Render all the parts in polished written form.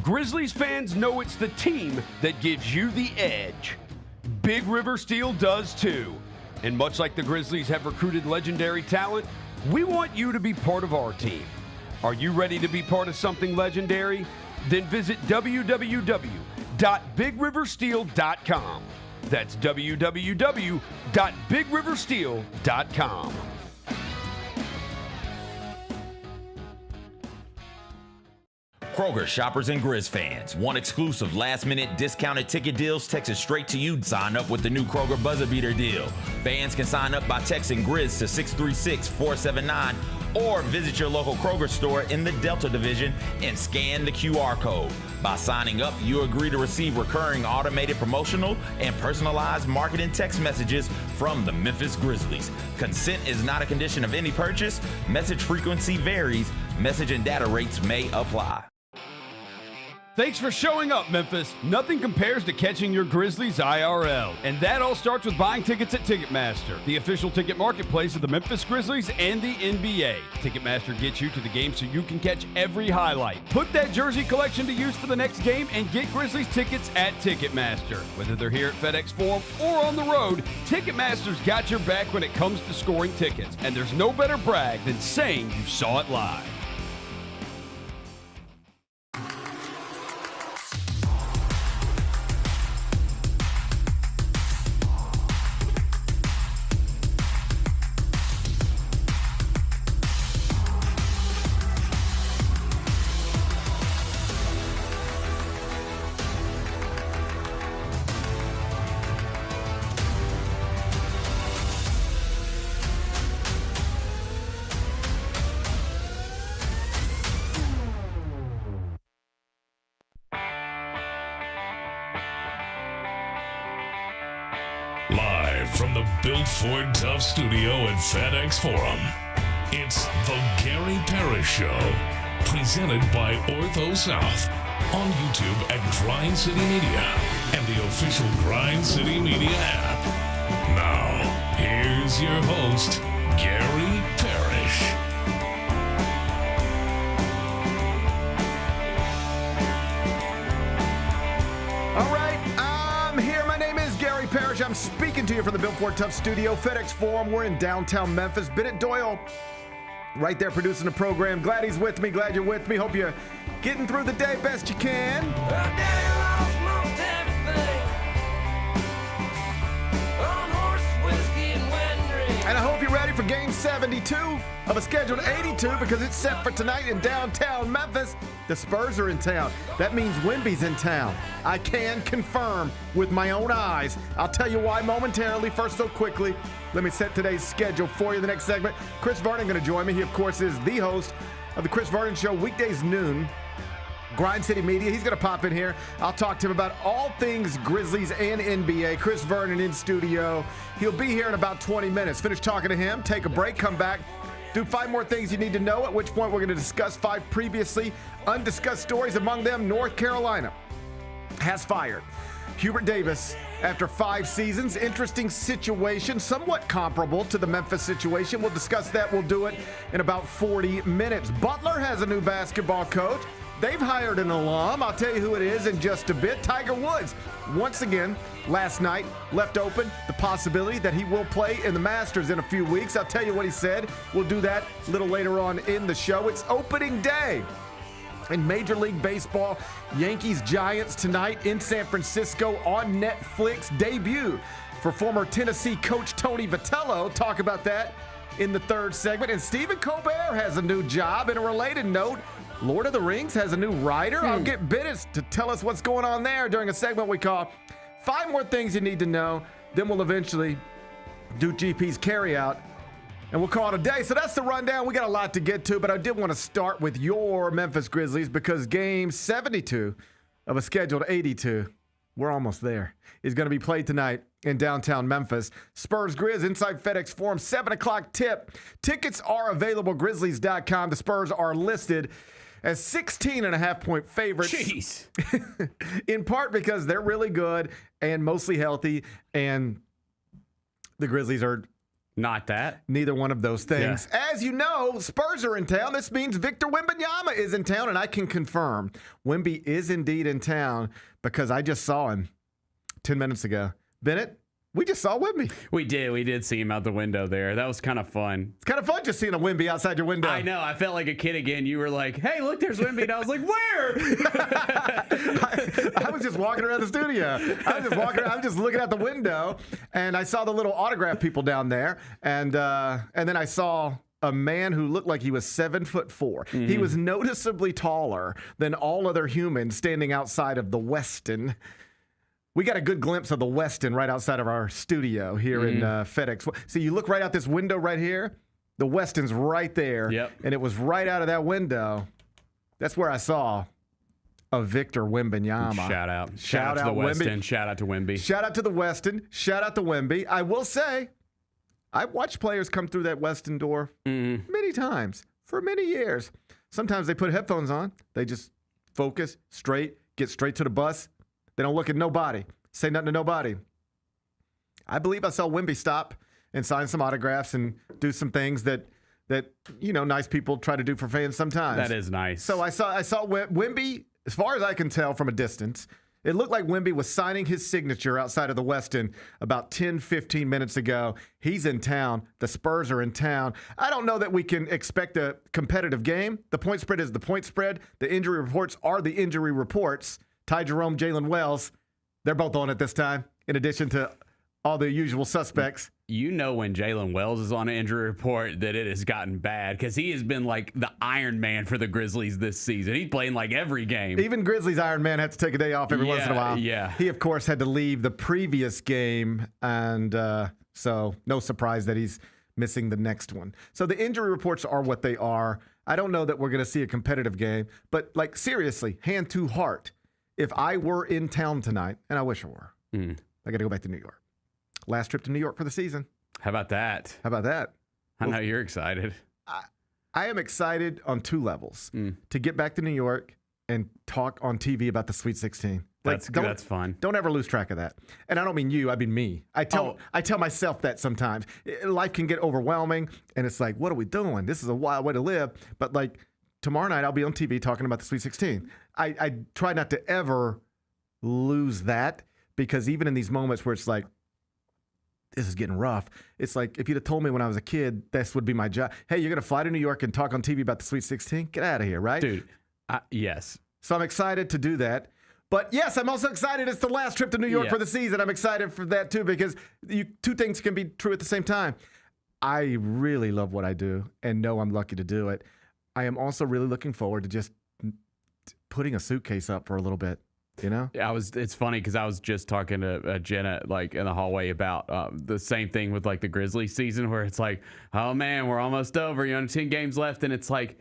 Grizzlies fans know it's the team that gives you the edge. Big River Steel does too. And much like the Grizzlies have recruited legendary talent, we want you to be part of our team. Are you ready to be part of something legendary? Then visit www.bigriversteel.com. That's www.bigriversteel.com. Kroger shoppers and Grizz fans. Want exclusive last-minute discounted ticket deals texted straight to you? Sign up with the new Kroger Buzzer Beater deal. Fans can sign up by texting Grizz to 636-479 or visit your local Kroger store in the Delta Division and scan the QR code. By signing up, you agree to receive recurring automated promotional and personalized marketing text messages from the Memphis Grizzlies. Consent is not a condition of any purchase. Message frequency varies. Message and data rates may apply. Thanks for showing up, Memphis. Nothing compares to catching your Grizzlies IRL. And that all starts with buying tickets at Ticketmaster, the official ticket marketplace of the Memphis Grizzlies and the NBA. Ticketmaster gets you to the game so you can catch every highlight. Put that jersey collection to use for the next game and get Grizzlies tickets at Ticketmaster. Whether they're here at FedEx Forum or on the road, Ticketmaster's got your back when it comes to scoring tickets. And there's no better brag than saying you saw it live. Live from the Built Ford Tough studio at FedEx Forum, it's the Gary Parrish Show, presented by Ortho South, on YouTube at Grind City Media and the official Grind City Media app. Now, here's your host, Gary Parrish. All right, I'm here. My name is Gary Parrish. I'm speaking to you from the Built Ford Tough studio, FedEx Forum. We're in downtown Memphis. Bennett Doyle right there producing the program. Glad he's with me. Glad you're with me. Hope you're getting through the day best you can. And I hope you're ready for Game 72 of a scheduled 82 because it's set for tonight in downtown Memphis. The Spurs are in town. That means Wemby's in town. I can confirm with my own eyes. I'll tell you why momentarily. First, so quickly, let me set today's schedule for you. The next segment, Chris Vernon going to join me. He, of course, is the host of the Chris Vernon Show, weekdays noon. Grind City Media. He's going to pop in here. I'll talk to him about all things Grizzlies and NBA. Chris Vernon in studio. He'll be here in about 20 minutes. Finish talking to him, take a break, come back, do 5 more things you need to know, at which point we're going to discuss 5 previously undiscussed stories. Among them, North Carolina has fired Hubert Davis after 5 seasons. Interesting situation, somewhat comparable to the Memphis situation. We'll discuss that. We'll do it in about 40 minutes. Butler has a new basketball coach. They've hired an alum. I'll tell you who it is in just a bit. Tiger Woods, once again, last night left open the possibility that he will play in the Masters in a few weeks. I'll tell you what he said. We'll do that a little later on in the show. It's opening day in Major League Baseball. Yankees-Giants tonight in San Francisco on Netflix. Debut for former Tennessee coach Tony Vitello. Talk about that in the third segment. And Stephen Colbert has a new job. In a related note, Lord of the Rings has a new writer. I'll get Bennett to tell us what's going on there during a segment we call 5 More Things You Need to Know. Then we'll eventually do GP's carryout, and we'll call it a day. So that's the rundown. We got a lot to get to, but I did want to start with your Memphis Grizzlies because Game 72 of a scheduled 82, we're almost there, is going to be played tonight in downtown Memphis. Spurs Grizz inside FedEx Forum, 7 o'clock tip. Tickets are available, Grizzlies.com. The Spurs are listed as 16.5-point favorites. Jeez. In part because they're really good and mostly healthy, and the Grizzlies are Not that. Neither one of those things. Yeah. As you know, Spurs are in town. This means Victor Wembanyama is in town, and I can confirm Wemby is indeed in town because I just saw him 10 minutes ago. Bennett, we just saw Wemby. We did see him out the window there. That was kind of fun. It's kind of fun just seeing a Wemby outside your window. I know. I felt like a kid again. You were like, hey, look, there's Wemby. And I was like, where? I was just walking around the studio. I was just looking out the window, and I saw the little autograph people down there. And then I saw a man who looked like he was 7'4". Mm-hmm. He was noticeably taller than all other humans standing outside of the Westin. We got a good glimpse of the Westin right outside of our studio here in FedEx. So you look right out this window right here. The Westin's right there. Yep. And it was right out of that window. That's where I saw a Victor Wembanyama. Shout out. Shout out to the Westin. Shout out to Wemby. Shout out to the Westin. Shout out to Wemby. I will say, I've watched players come through that Westin door many times for many years. Sometimes they put headphones on. They just focus straight, get straight to the bus. They don't look at nobody, say nothing to nobody. I believe I saw Wemby stop and sign some autographs and do some things that nice people try to do for fans sometimes. That is nice. So I saw Wemby, as far as I can tell from a distance, it looked like Wemby was signing his signature outside of the Westin about 10, 15 minutes ago. He's in town. The Spurs are in town. I don't know that we can expect a competitive game. The point spread is the point spread. The injury reports are the injury reports. Ty Jerome, Jalen Wells, they're both on it this time, in addition to all the usual suspects. You know when Jalen Wells is on an injury report that it has gotten bad because he has been like the Iron Man for the Grizzlies this season. He's playing like every game. Even Grizzlies Iron Man had to take a day off every once in a while. Yeah. He, of course, had to leave the previous game, and so no surprise that he's missing the next one. So the injury reports are what they are. I don't know that we're going to see a competitive game, but like seriously, hand to heart, if I were in town tonight, and I wish I were, I got to go back to New York. Last trip to New York for the season. How about that? I know you're excited. I am excited on two levels. To get back to New York and talk on TV about the Sweet 16. That's fun. Don't ever lose track of that. And I don't mean you, I mean me. I tell myself that sometimes. Life can get overwhelming, and it's like, what are we doing? This is a wild way to live. But like, tomorrow night, I'll be on TV talking about the Sweet 16. I try not to ever lose that, because even in these moments where it's like, this is getting rough, it's like, if you'd have told me when I was a kid, this would be my job. Hey, you're going to fly to New York and talk on TV about the Sweet 16? Get out of here, right? Dude, yes. So I'm excited to do that. But yes, I'm also excited it's the last trip to New York for the season. I'm excited for that too, because two things can be true at the same time. I really love what I do and know I'm lucky to do it. I am also really looking forward to just putting a suitcase up for a little bit, you know? It's funny because I was just talking to Jenna like in the hallway about the same thing with like the Grizzlies season, where it's like, oh man, we're almost over, 10 games left. And it's like,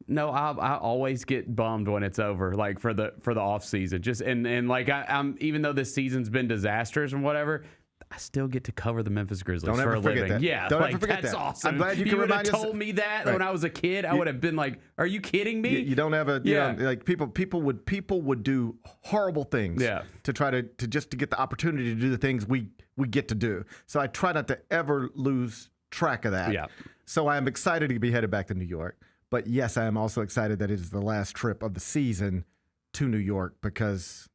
no, I always get bummed when it's over, like for the off season. Just and like I'm even though this season's been disastrous and whatever, I still get to cover the Memphis Grizzlies for a living. That. Yeah, don't like, ever forget that's that. awesome. I'm glad you can would have remind us. told me that when I was a kid, I would have been like, "Are you kidding me?" You don't have a like people would do horrible things to try to just to get the opportunity to do the things we get to do. So I try not to ever lose track of that. Yeah. So I am excited to be headed back to New York. But yes, I am also excited that it is the last trip of the season to New York, because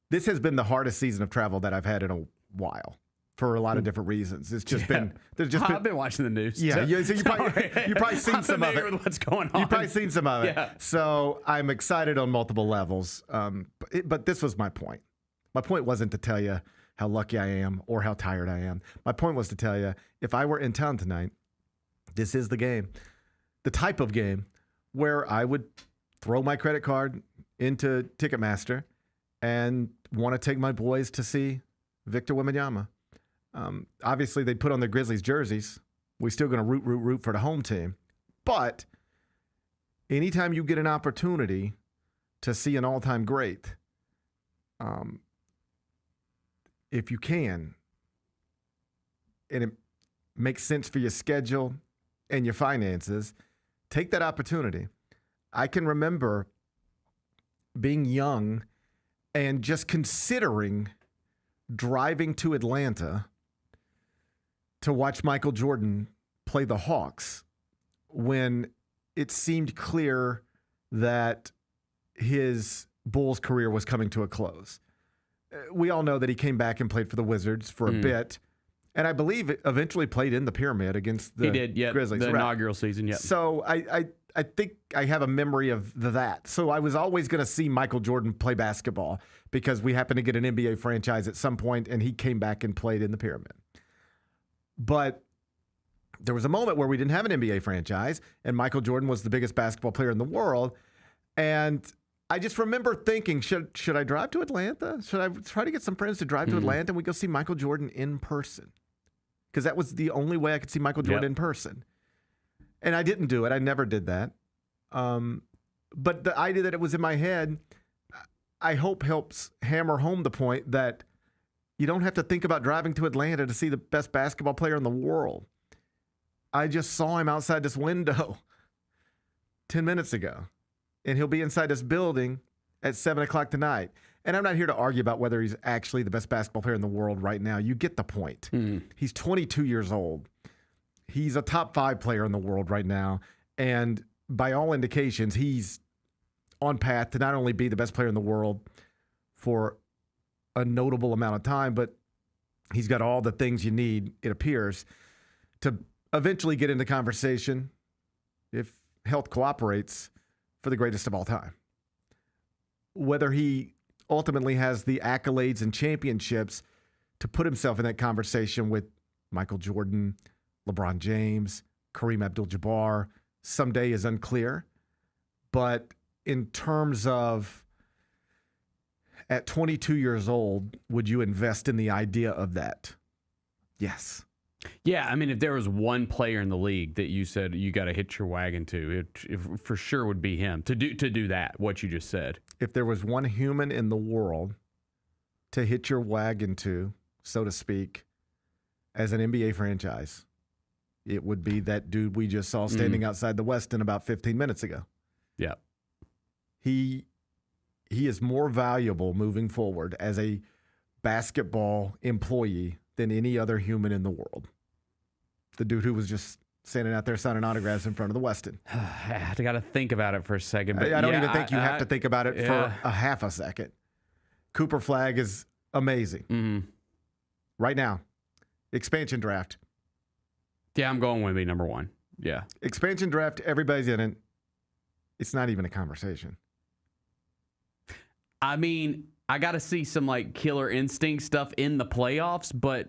this has been the hardest season of travel that I've had in a while for a lot of different reasons. It's just been I've been watching the news. Yeah, so you probably seen some of it. With what's going on. You've probably seen some of it. Yeah. So I'm excited on multiple levels. But this was my point. My point wasn't to tell you how lucky I am or how tired I am. My point was to tell you, if I were in town tonight, this is the game, the type of game where I would throw my credit card into Ticketmaster and want to take my boys to see Victor Wembanyama. Obviously, they put on their Grizzlies jerseys. We're still going to root for the home team. But anytime you get an opportunity to see an all-time great, if you can, and it makes sense for your schedule and your finances, take that opportunity. I can remember being young and just considering driving to Atlanta to watch Michael Jordan play the Hawks when it seemed clear that his Bulls career was coming to a close. We all know that he came back and played for the Wizards for a bit, and I believe eventually played in the Pyramid against the Grizzlies. The inaugural season, yeah. So I think I have a memory of that. So I was always going to see Michael Jordan play basketball because we happened to get an NBA franchise at some point, and he came back and played in the Pyramid. But there was a moment where we didn't have an NBA franchise, and Michael Jordan was the biggest basketball player in the world. And I just remember thinking, should I drive to Atlanta? Should I try to get some friends to drive to Atlanta and we go see Michael Jordan in person? Because that was the only way I could see Michael Jordan in person. And I didn't do it. I never did that. But the idea that it was in my head, I hope helps hammer home the point that you don't have to think about driving to Atlanta to see the best basketball player in the world. I just saw him outside this window 10 minutes ago. And he'll be inside this building at 7 o'clock tonight. And I'm not here to argue about whether he's actually the best basketball player in the world right now. You get the point. He's 22 years old. He's a top 5 player in the world right now. And by all indications, he's on path to not only be the best player in the world for a notable amount of time, but he's got all the things you need, it appears, to eventually get into conversation, if health cooperates, for the greatest of all time. Whether he ultimately has the accolades and championships to put himself in that conversation with Michael Jordan, LeBron James, Kareem Abdul-Jabbar, someday is unclear. But in terms of at 22 years old, would you invest in the idea of that? Yes. Yeah, I mean, if there was one player in the league that you said you got to hitch your wagon to, it for sure would be him to do that, what you just said. If there was one human in the world to hitch your wagon to, so to speak, as an NBA franchise, it would be that dude we just saw standing outside the Westin about 15 minutes ago. Yeah. He is more valuable moving forward as a basketball employee than any other human in the world. The dude who was just standing out there signing autographs in front of the Westin. I got to think about it for a second. But I don't even think you have to think about it for a half a second. Cooper Flag is amazing. Right now. Expansion draft. Yeah, I'm going Wemby number 1. Yeah. Expansion draft, everybody's in it. It's not even a conversation. I mean, I got to see some like killer instinct stuff in the playoffs, but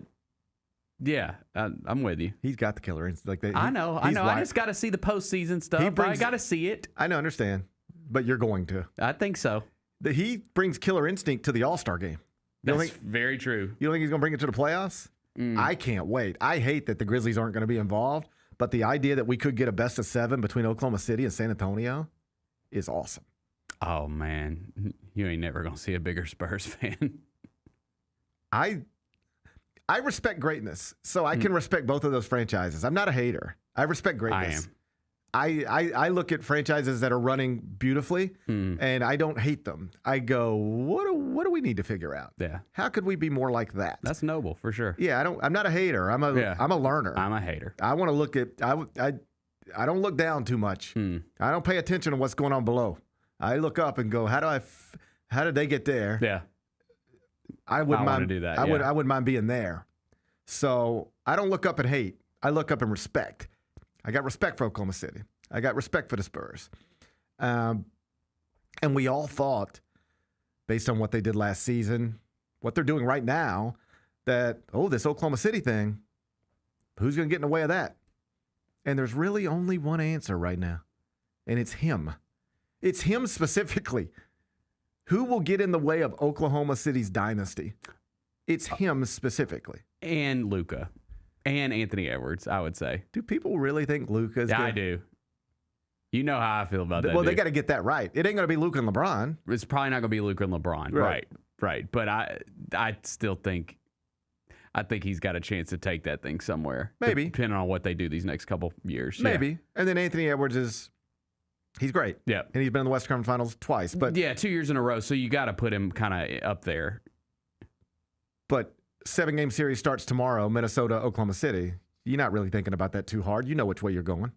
yeah, I'm with you. He's got the killer instinct. I know. I just got to see the postseason stuff. I got to see it. I understand, but you're going to. I think so. He brings killer instinct to the All-Star game. That's very true. You don't think he's going to bring it to the playoffs? I can't wait. I hate that the Grizzlies aren't going to be involved, but the idea that we could get a best of 7 between Oklahoma City and San Antonio is awesome. Oh, man. You ain't never going to see a bigger Spurs fan. I respect greatness, so I can respect both of those franchises. I'm not a hater. I respect greatness. I am. I look at franchises that are running beautifully, and I don't hate them. I go, what do we need to figure out? Yeah. How could we be more like that? That's noble, for sure. Yeah, I'm not a hater. I'm a learner. I'm a hater. I want to look at I don't look down too much. I don't pay attention to what's going on below. I look up and go, how did they get there? Yeah. I wouldn't mind to do that. I wouldn't mind being there. So I don't look up and hate. I look up and respect. I got respect for Oklahoma City. I got respect for the Spurs. And we all thought, based on what they did last season, what they're doing right now, that, this Oklahoma City thing, who's going to get in the way of that? And there's really only one answer right now, and it's him. It's him specifically. Who will get in the way of Oklahoma City's dynasty? It's him specifically. And Luka. And Anthony Edwards, I would say. Do people really think Luka's I do. You know how I feel about that. Well, they got to get that right. It ain't going to be Luka and LeBron. It's probably not going to be Luka and LeBron. Right. But I still think he's got a chance to take that thing somewhere. Maybe. Depending on what they do these next couple years. Maybe. Yeah. And then Anthony Edwards he's great. Yeah. And he's been in the Western Conference Finals twice. But yeah, 2 years in a row. So you got to put him kind of up there. But 7-game series starts tomorrow, Minnesota, Oklahoma City. You're not really thinking about that too hard. You know which way you're going.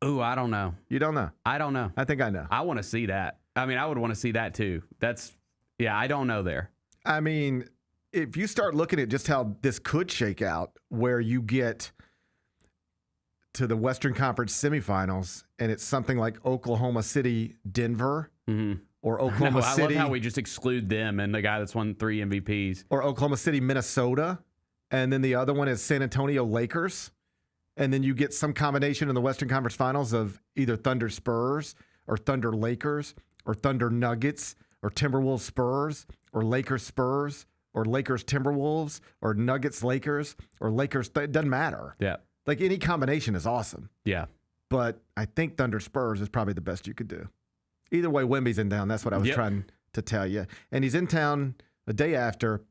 Ooh, I don't know. You don't know? I don't know. I think I know. I want to see that. I mean, I would want to see that too. I don't know there. I mean, if you start looking at just how this could shake out, where you get to the Western Conference semifinals and it's something like Oklahoma City, Denver, or Oklahoma City. I love how we just exclude them and the guy that's won 3 MVPs. Or Oklahoma City, Minnesota. And then the other one is San Antonio Lakers. And then you get some combination in the Western Conference Finals of either Thunder Spurs or Thunder Lakers or Thunder Nuggets or Timberwolves Spurs or Lakers Spurs or Lakers Timberwolves or Nuggets Lakers or Lakers. It doesn't matter. Yeah. Like any combination is awesome. Yeah. But I think Thunder Spurs is probably the best you could do. Either way, Wemby's in town. That's what I was trying to tell you. And he's in town the day after.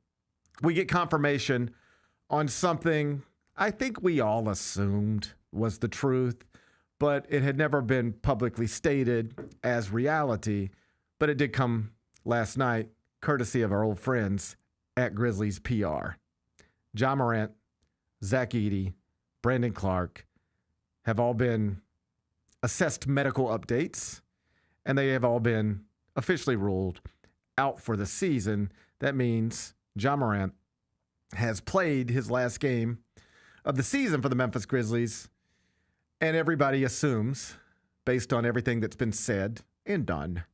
We get confirmation on something I think we all assumed was the truth, but it had never been publicly stated as reality. But it did come last night, courtesy of our old friends at Grizzlies PR. Ja Morant, Zach Edey, Brandon Clark have all been assessed medical updates, and they have all been officially ruled out for the season. That means Ja Morant has played his last game of the season for the Memphis Grizzlies, and everybody assumes, based on everything that's been said and done,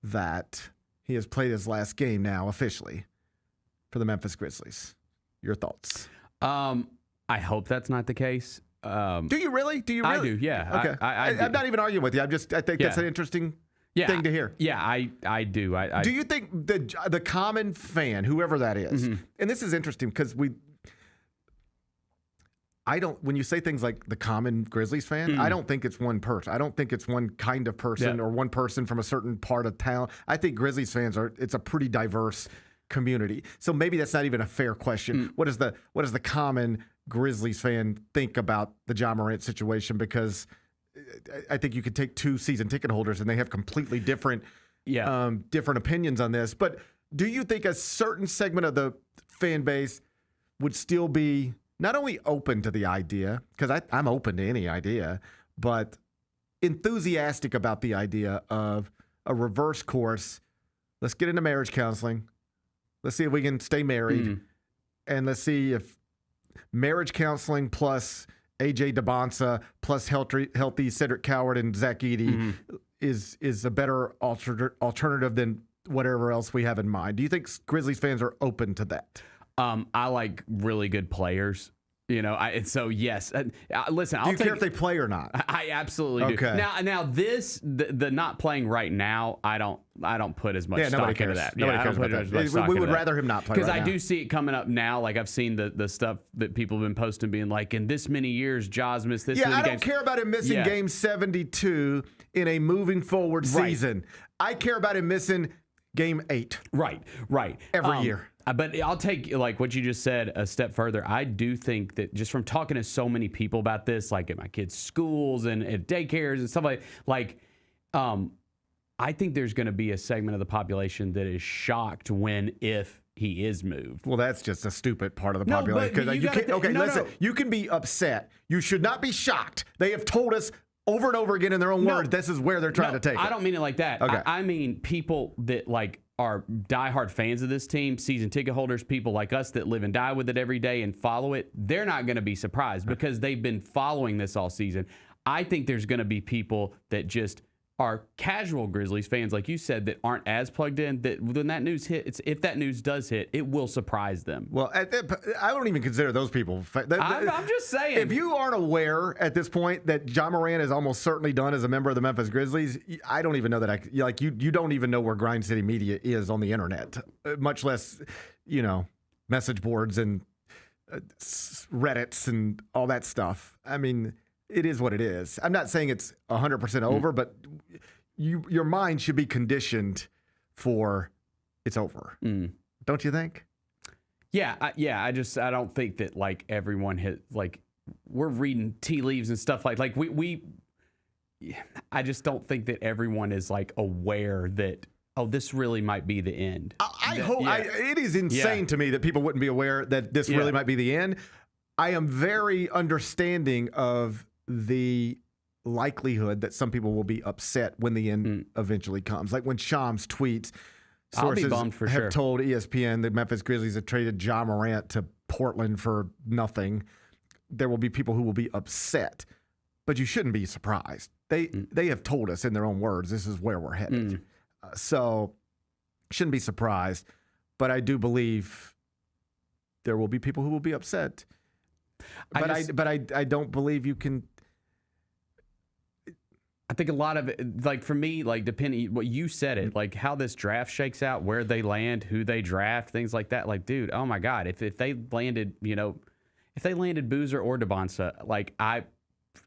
that he has played his last game now officially for the Memphis Grizzlies. Your thoughts? I hope that's not the case. Do you really? I do, yeah. Okay. I'm not even arguing with you. I think that's an interesting thing to hear. Yeah, I do. Do you think the common fan, whoever that is, and this is interesting because when you say things like the common Grizzlies fan, I don't think it's one person. I don't think it's one kind of person or one person from a certain part of town. I think Grizzlies fans it's a pretty diverse community. So maybe that's not even a fair question. What does the common Grizzlies fan think about the Ja Morant situation? Because I think you could take 2 season ticket holders and they have completely different opinions on this. But do you think a certain segment of the fan base would still be not only open to the idea, because I'm open to any idea, but enthusiastic about the idea of a reverse course? Let's get into marriage counseling. Let's see if we can stay married. And let's see if marriage counseling plus AJ DeBonsa plus healthy Cedric Coward and Zach Edey is a better alternative than whatever else we have in mind. Do you think Grizzlies fans are open to that? I like really good players. So yes. Listen, do you care if they play or not? I absolutely do. Now this the not playing right now, I don't put as much stock into that. Nobody cares about that. We would rather him not play because I do see it coming up now. Like I've seen the stuff that people have been posting, being like, in this many years, Ja's missed this many games. I don't care about him missing game 72 in a moving forward season. I care about him missing game 8. Right. Every year. But I'll take like what you just said a step further. I do think that just from talking to so many people about this, like at my kids' schools and at daycares and stuff I think there's going to be a segment of the population that is shocked if he is moved. Well, that's just a stupid part of the population. Listen, you can be upset. You should not be shocked. They have told us over and over again in their own words, this is where they're trying to take it. I don't mean it like that. Okay. I mean people that are diehard fans of this team, season ticket holders, people like us that live and die with it every day and follow it. They're not going to be surprised because they've been following this all season. I think there's going to be people that just are casual Grizzlies fans, like you said, that aren't as plugged in, that when that news hits, if that news does hit, it will surprise them. Well, I don't even consider those people. I'm just saying. If you aren't aware at this point that Ja Morant is almost certainly done as a member of the Memphis Grizzlies, I don't even know that you don't even know where Grind City Media is on the internet, much less, message boards and Reddits and all that stuff. I mean, it is what it is. I'm not saying it's 100% over, but your mind should be conditioned for it's over. Don't you think? Yeah. I don't think that everyone we're reading tea leaves and stuff like I just don't think that everyone is aware that, this really might be the end. I hope it is insane to me that people wouldn't be aware that this really might be the end. I am very understanding of the likelihood that some people will be upset when the end eventually comes. Like when Shams tweets, sources have told ESPN that Memphis Grizzlies have traded Ja Morant to Portland for nothing. There will be people who will be upset, but you shouldn't be surprised. They have told us in their own words, this is where we're headed. So shouldn't be surprised, but I do believe there will be people who will be upset. But I don't believe you can. I think a lot of it, like for me, like depending what you said it, like how this draft shakes out, where they land, who they draft, things like that. Like, dude, oh my God, if they landed, if they landed Boozer or Devonsa, like I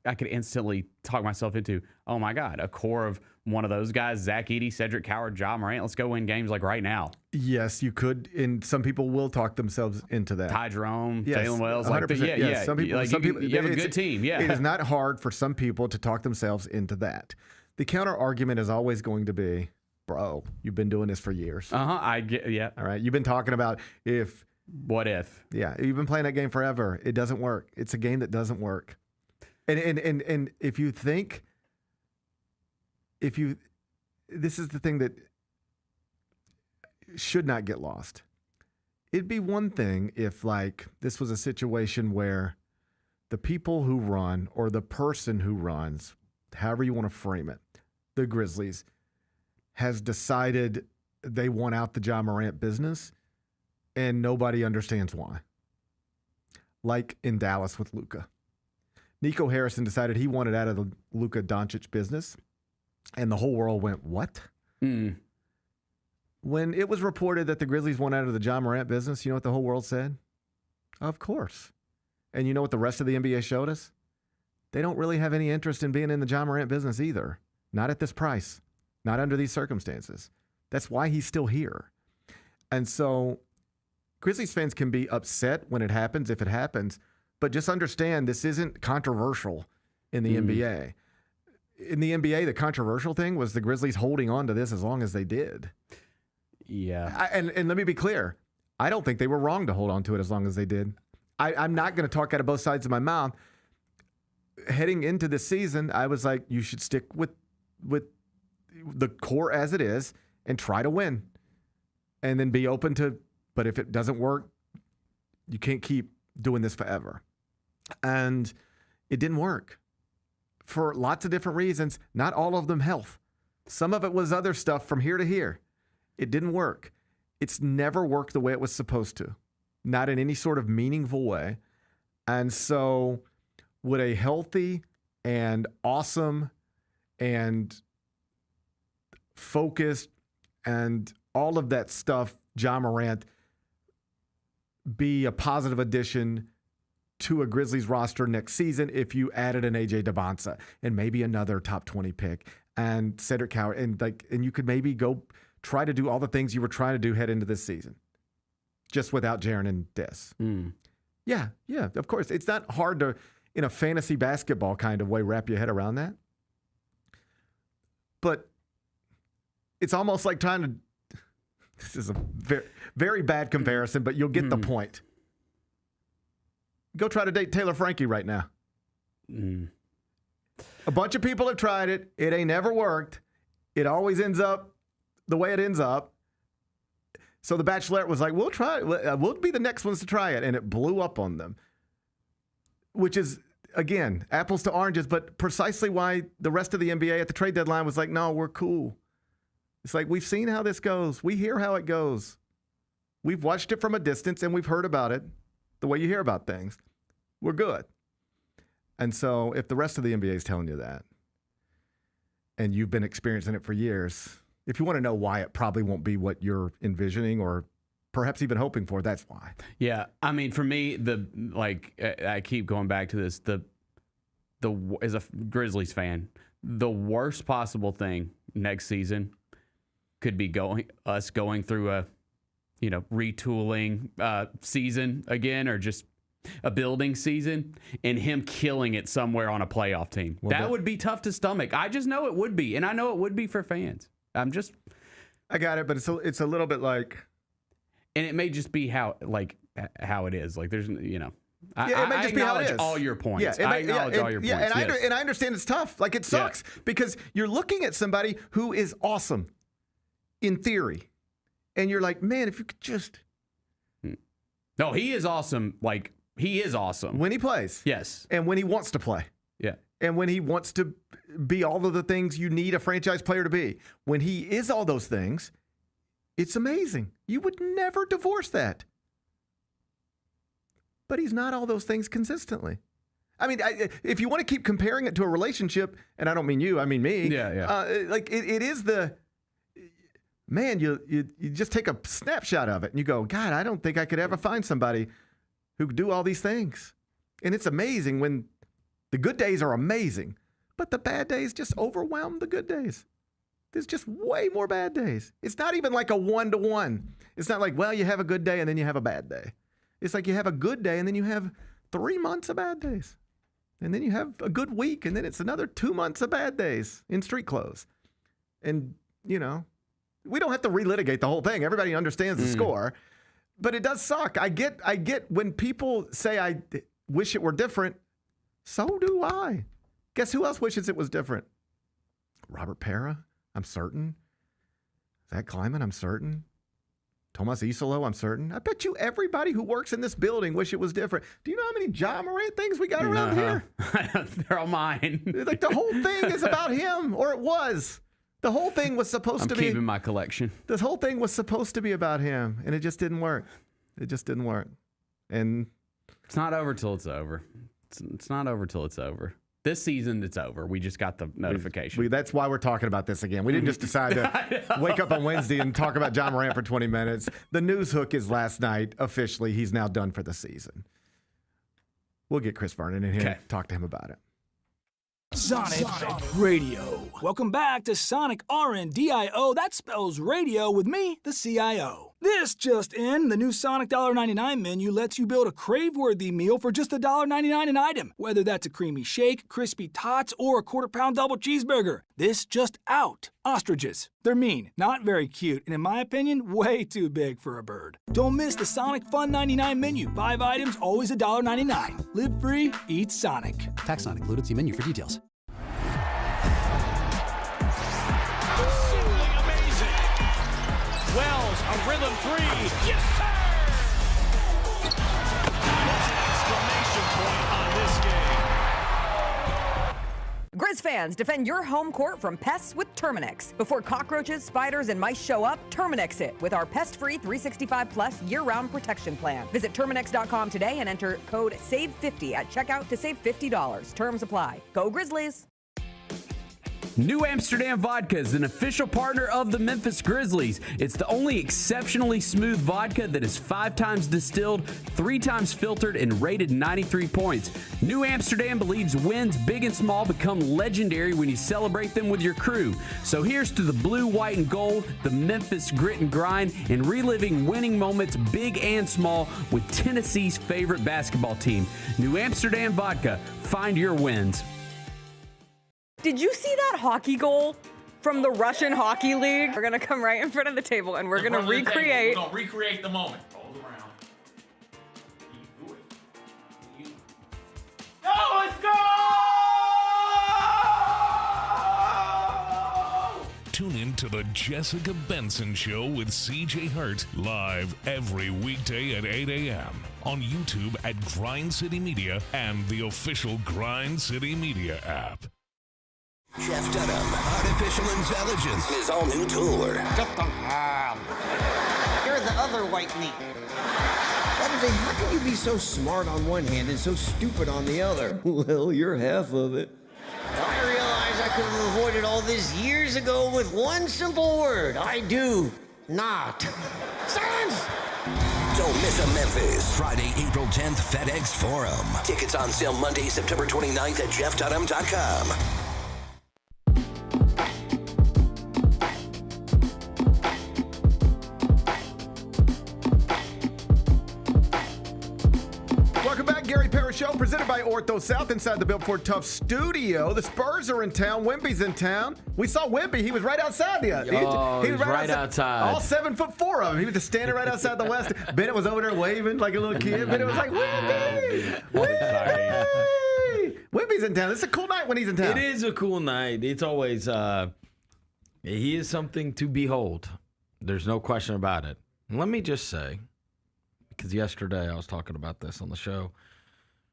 could instantly talk myself into, oh my God, a core of one of those guys, Zach Edey, Cedric Coward, Ja Morant. Let's go win games like right now. Yes, you could, and some people will talk themselves into that. Ty Jerome, Jalen Wells, 100%. Some people, you have a good team. Yeah, it is not hard for some people to talk themselves into that. The counter argument is always going to be, bro, you've been doing this for years. I get. Yeah. All right, you've been talking about what if? Yeah, you've been playing that game forever. It doesn't work. It's a game that doesn't work. And if you think, this is the thing that should not get lost. It'd be one thing if like this was a situation where the people who run or the person who runs, however you want to frame it, the Grizzlies has decided they want out the Ja Morant business and nobody understands why. Like in Dallas with Luka. Nico Harrison decided he wanted out of the Luka Doncic business, and the whole world went, what? When it was reported that the Grizzlies went out of the Ja Morant business, you know what the whole world said? Of course. And you know what the rest of the NBA showed us? They don't really have any interest in being in the Ja Morant business either. Not at this price. Not under these circumstances. That's why he's still here. And so Grizzlies fans can be upset when it happens, if it happens, but just understand this isn't controversial in the NBA. In the NBA, the controversial thing was the Grizzlies holding on to this as long as they did. Yeah. And let me be clear. I don't think they were wrong to hold on to it as long as they did. I'm not going to talk out of both sides of my mouth. Heading into this season, I was like, you should stick with the core as it is and try to win. And then be open to, but if it doesn't work, you can't keep doing this forever. And it didn't work for lots of different reasons, not all of them health. Some of it was other stuff from here to here. It didn't work. It's never worked the way it was supposed to, not in any sort of meaningful way. And so would a healthy and awesome and focused and all of that stuff, Ja Morant, be a positive addition to a Grizzlies roster next season if you added an AJ Devonsa and maybe another top 20 pick and Cedric Coward and you could maybe go try to do all the things you were trying to do head into this season just without Jaren and Des. Yeah, of course. It's not hard to, in a fantasy basketball kind of way, wrap your head around that. But it's almost like trying to, this is a very, very bad comparison, but you'll get the point. Go try to date Taylor Frankie right now. A bunch of people have tried it. It ain't never worked. It always ends up the way it ends up. So the Bachelorette was like, we'll try it. We'll be the next ones to try it. And it blew up on them, which is, again, apples to oranges, but precisely why the rest of the NBA at the trade deadline was like, no, we're cool. It's like, we've seen how this goes. We hear how it goes. We've watched it from a distance and we've heard about it the way you hear about things. We're good. And so if the rest of the NBA is telling you that, and you've been experiencing it for years, if you want to know why it probably won't be what you're envisioning or perhaps even hoping for, that's why. Yeah. I mean, for me, I keep going back to this, as a Grizzlies fan, the worst possible thing next season could be going through a, retooling season again, or just a building season, and him killing it somewhere on a playoff team. Well, that would be tough to stomach. I just know it would be, and I know it would be for fans. I got it, but it's a little bit like and it may just be how it is. Like there's, you know. It may just be how it is. All your points. Yeah, I acknowledge all your points. Yeah, and I understand it's tough. Like it sucks because you're looking at somebody who is awesome in theory, and you're like, man, if you could just. No, he is awesome. Like he is awesome when he plays. Yes, and when he wants to play. Yeah, and when he wants to be all of the things you need a franchise player to be. When he is all those things, it's amazing. You would never divorce that. But he's not all those things consistently. I mean, if you want to keep comparing it to a relationship, and I don't mean you, I mean me. Yeah. Like it is the man. You just take a snapshot of it, and you go, God, I don't think I could ever find somebody who could do all these things. And it's amazing when the good days are amazing, but the bad days just overwhelm the good days. There's just way more bad days. It's not even like a 1-to-1. It's not like, well, you have a good day and then you have a bad day. It's like you have a good day and then you have 3 months of bad days. And then you have a good week and then it's another 2 months of bad days in street clothes. And, you know, we don't have to relitigate the whole thing. Everybody understands the score. But it does suck. I get when people say I wish it were different, so do I. Guess who else wishes it was different? Robert Parra, I'm certain. Zach Kleiman, I'm certain. Tomas Isolo, I'm certain. I bet you everybody who works in this building wish it was different. Do you know how many Ja Morant things we got around here? They're all mine. Like the whole thing is about him, or it was. The whole thing was supposed to be. I'm keeping my collection. This whole thing was supposed to be about him, and it just didn't work. It just didn't work. And it's not over till it's over. It's not over till it's over. This season, it's over. We just got the notification. That's why we're talking about this again. We didn't just decide to wake up on Wednesday and talk about Ja Morant for 20 minutes. The news hook is last night. Officially, he's now done for the season. We'll get Chris Vernon in here and talk to him about it. Sonic Radio. Welcome back to Sonic RNDIO. That spells radio with me, the CIO. This just in, the new Sonic $1.99 menu lets you build a crave-worthy meal for just $1.99 an item. Whether that's a creamy shake, crispy tots, or a quarter-pound double cheeseburger. This just out. Ostriches. They're mean, not very cute, and in my opinion, way too big for a bird. Don't miss the Sonic Fun 99 menu. 5 items, always $1.99. Live free, eat Sonic. Tax not included. See menu for details. Simply amazing. Wells, a rhythm three. Yes, sir! There's an exclamation point on this game. Grizz fans, defend your home court from pests with Terminix. Before cockroaches, spiders, and mice show up, Terminix it with our pest-free 365-plus year-round protection plan. Visit Terminix.com today and enter code SAVE50 at checkout to save $50. Terms apply. Go Grizzlies! New Amsterdam Vodka is an official partner of the Memphis Grizzlies. It's the only exceptionally smooth vodka that is 5 times distilled, 3 times filtered, and rated 93 points. New Amsterdam believes wins big and small become legendary when you celebrate them with your crew. So here's to the blue, white, and gold, the Memphis grit and grind, and reliving winning moments big and small with Tennessee's favorite basketball team. New Amsterdam Vodka. Find your wins. Did you see that hockey goal from the Russian Hockey League? We're going to come right in front of the table and we're going to recreate. We're going to recreate the moment. Hold around. You do it. Oh, let's go! Tune in to the Jessica Benson Show with CJ Hurt live every weekday at 8 a.m. on YouTube at Grind City Media and the official Grind City Media app. Jeff Dunham, Artificial Intelligence, his all-new tour. Just a ham. You're the other white meat. How can you be so smart on one hand and so stupid on the other? Well, you're half of it. I realize I could have avoided all this years ago with one simple word. I do not. Silence! Don't miss a Memphis. Friday, April 10th, FedEx Forum. Tickets on sale Monday, September 29th at jeffdunham.com. Welcome back, Gary Parrish Show. presented by Ortho South inside the Built Ford Tough studio. The Spurs are in town. Wemby's in town. We saw Wemby. He was right outside the. He was right outside. All 7'4" of him. He was just standing right outside the West. Bennett was over there waving like a little kid. Bennett was like, Wemby! Wemby! Wemby's in town. It's a cool night when he's in town. It is a cool night. It's always, he is something to behold. There's no question about it. And let me just say, because yesterday I was talking about this on the show.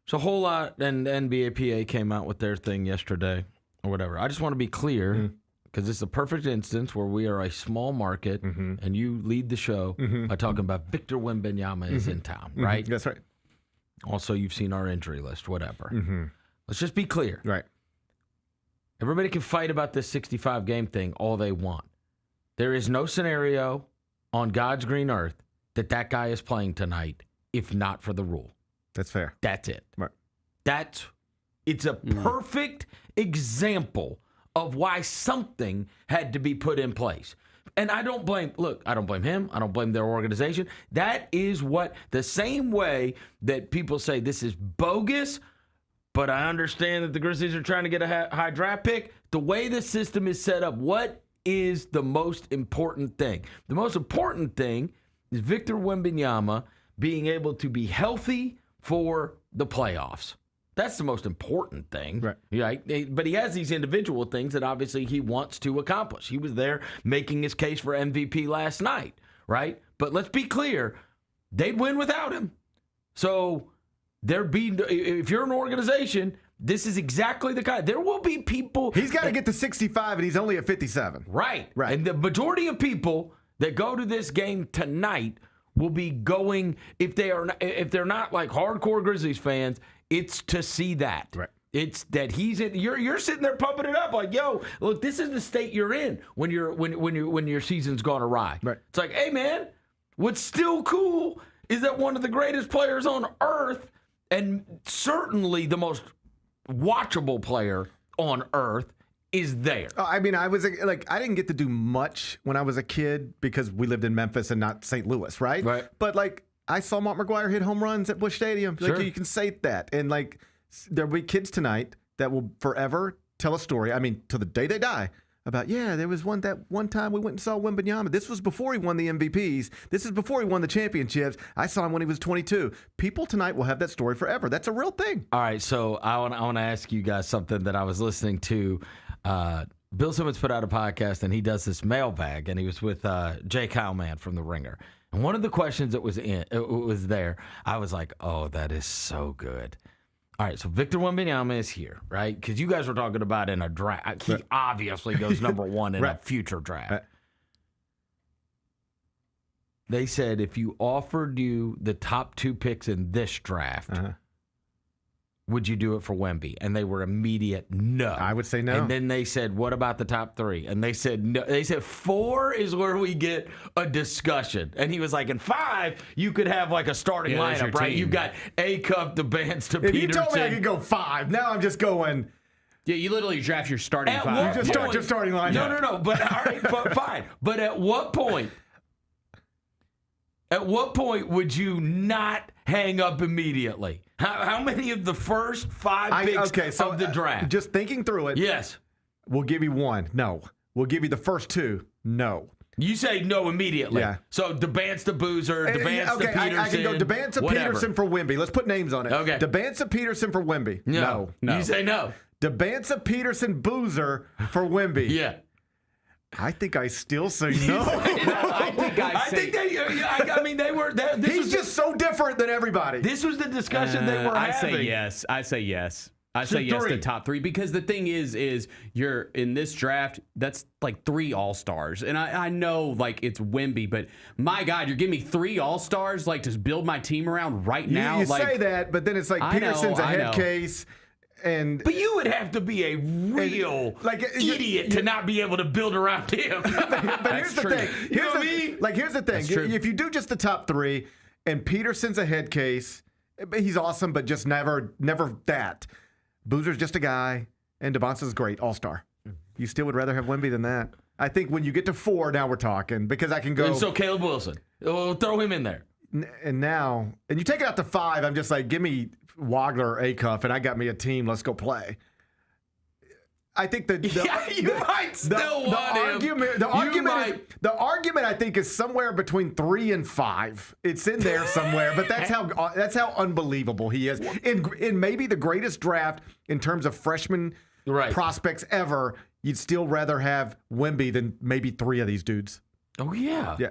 There's a whole lot, and the NBA PA came out with their thing yesterday or whatever. I just want to be clear, because it's a perfect instance where we are a small market, and you lead the show by talking about Victor Wembanyama is in town, right? That's right. Also, you've seen our injury list, whatever. Let's just be clear. Right. Everybody can fight about this 65-game thing all they want. There is no scenario on God's green earth that guy is playing tonight if not for the rule. That's fair. That's it. Right. It's a perfect example of why something had to be put in place. And I don't blame him. I don't blame their organization. That is the same way that people say this is bogus, but I understand that the Grizzlies are trying to get a high draft pick. The way the system is set up, what is the most important thing? The most important thing is Victor Wembanyama being able to be healthy for the playoffs. That's the most important thing. Right? But he has these individual things that obviously he wants to accomplish. He was there making his case for MVP last night, right? But let's be clear, they'd win without him. So if you're an organization, this is exactly the kind. There will be people. He's got to get to 65, and he's only at 57. Right. And the majority of people that go to this game tonight will be going, if they're not like hardcore Grizzlies fans, it's to see that. Right. It's that you're sitting there pumping it up like, yo, look, this is the state you're in when your season's gone awry. Right. It's like, hey man, what's still cool is that one of the greatest players on earth, and certainly the most watchable player on earth, is there. I mean, I didn't get to do much when I was a kid because we lived in Memphis and not St. Louis, right? Right. But I saw Mark McGwire hit home runs at Busch Stadium. Sure. You can say that, and there'll be kids tonight that will forever tell a story. I mean, till the day they die. About, there was one time we went and saw Wembanyama. This was before he won the MVPs. This is before he won the championships. I saw him when he was 22. People tonight will have that story forever. That's a real thing. All right, so I want to ask you guys something that I was listening to. Bill Simmons put out a podcast, and he does this mailbag, and he was with Jay Kyle-Man from The Ringer. And one of the questions that was there, I was like, oh, that is so good. All right, so Victor Wembanyama is here, right? Because you guys were talking about in a draft. He obviously goes number one in a future draft. Right. They said if you offered you the top 2 picks in this draft, would you do it for Wemby? And they were immediate no. I would say no. And then they said, what about the top 3? And they said no. They said 4 is where we get a discussion. And he was like, in 5, you could have a starting lineup, right? You've got A-Cup, the Bance, to Peterson. If you told me I could go 5, now I'm just going. Yeah, you literally draft your starting 5. You just start your starting lineup. No. But all right, but fine. But at what point would you not hang up immediately? How many of the first 5 picks of the draft? Just thinking through it. Yes. We'll give you 1. No. We'll give you the first 2. No. You say no immediately. Yeah. So DeBance to Boozer, DeBance to Peterson. I can go DeBance to Peterson for Wemby. Let's put names on it. Okay. DeBance to Peterson for Wemby. No. You say no. DeBance to Peterson Boozer for Wemby. Yeah. I think I still say no. He's just so different than everybody. This was the discussion they were having. I say yes. I say yes to top 3 because the thing is you're in this draft. That's 3 All-Stars, and I know it's Wemby, but my God, you're giving me 3 All-Stars to build my team around right now. You say that, but then it's Peterson's a head case. But you would have to be a real idiot to not be able to build around him. But here's the thing. Here's the thing. If you do just the top 3, and Peterson's a head case, he's awesome, but just never that. Boozer's just a guy, and DeBonce's great, all-star. You still would rather have Wemby than that. I think when you get to 4, now we're talking, because I can go. And so Caleb Wilson, we'll throw him in there. And you take it out to 5, I'm just give me Wagner or Acuff and I got me a team, let's go play. I think you might still want him. The argument I think is somewhere between 3 and 5. It's in there somewhere, but that's how unbelievable he is. In maybe the greatest draft in terms of freshman prospects ever, you'd still rather have Wemby than maybe 3 of these dudes. Oh yeah. Yeah.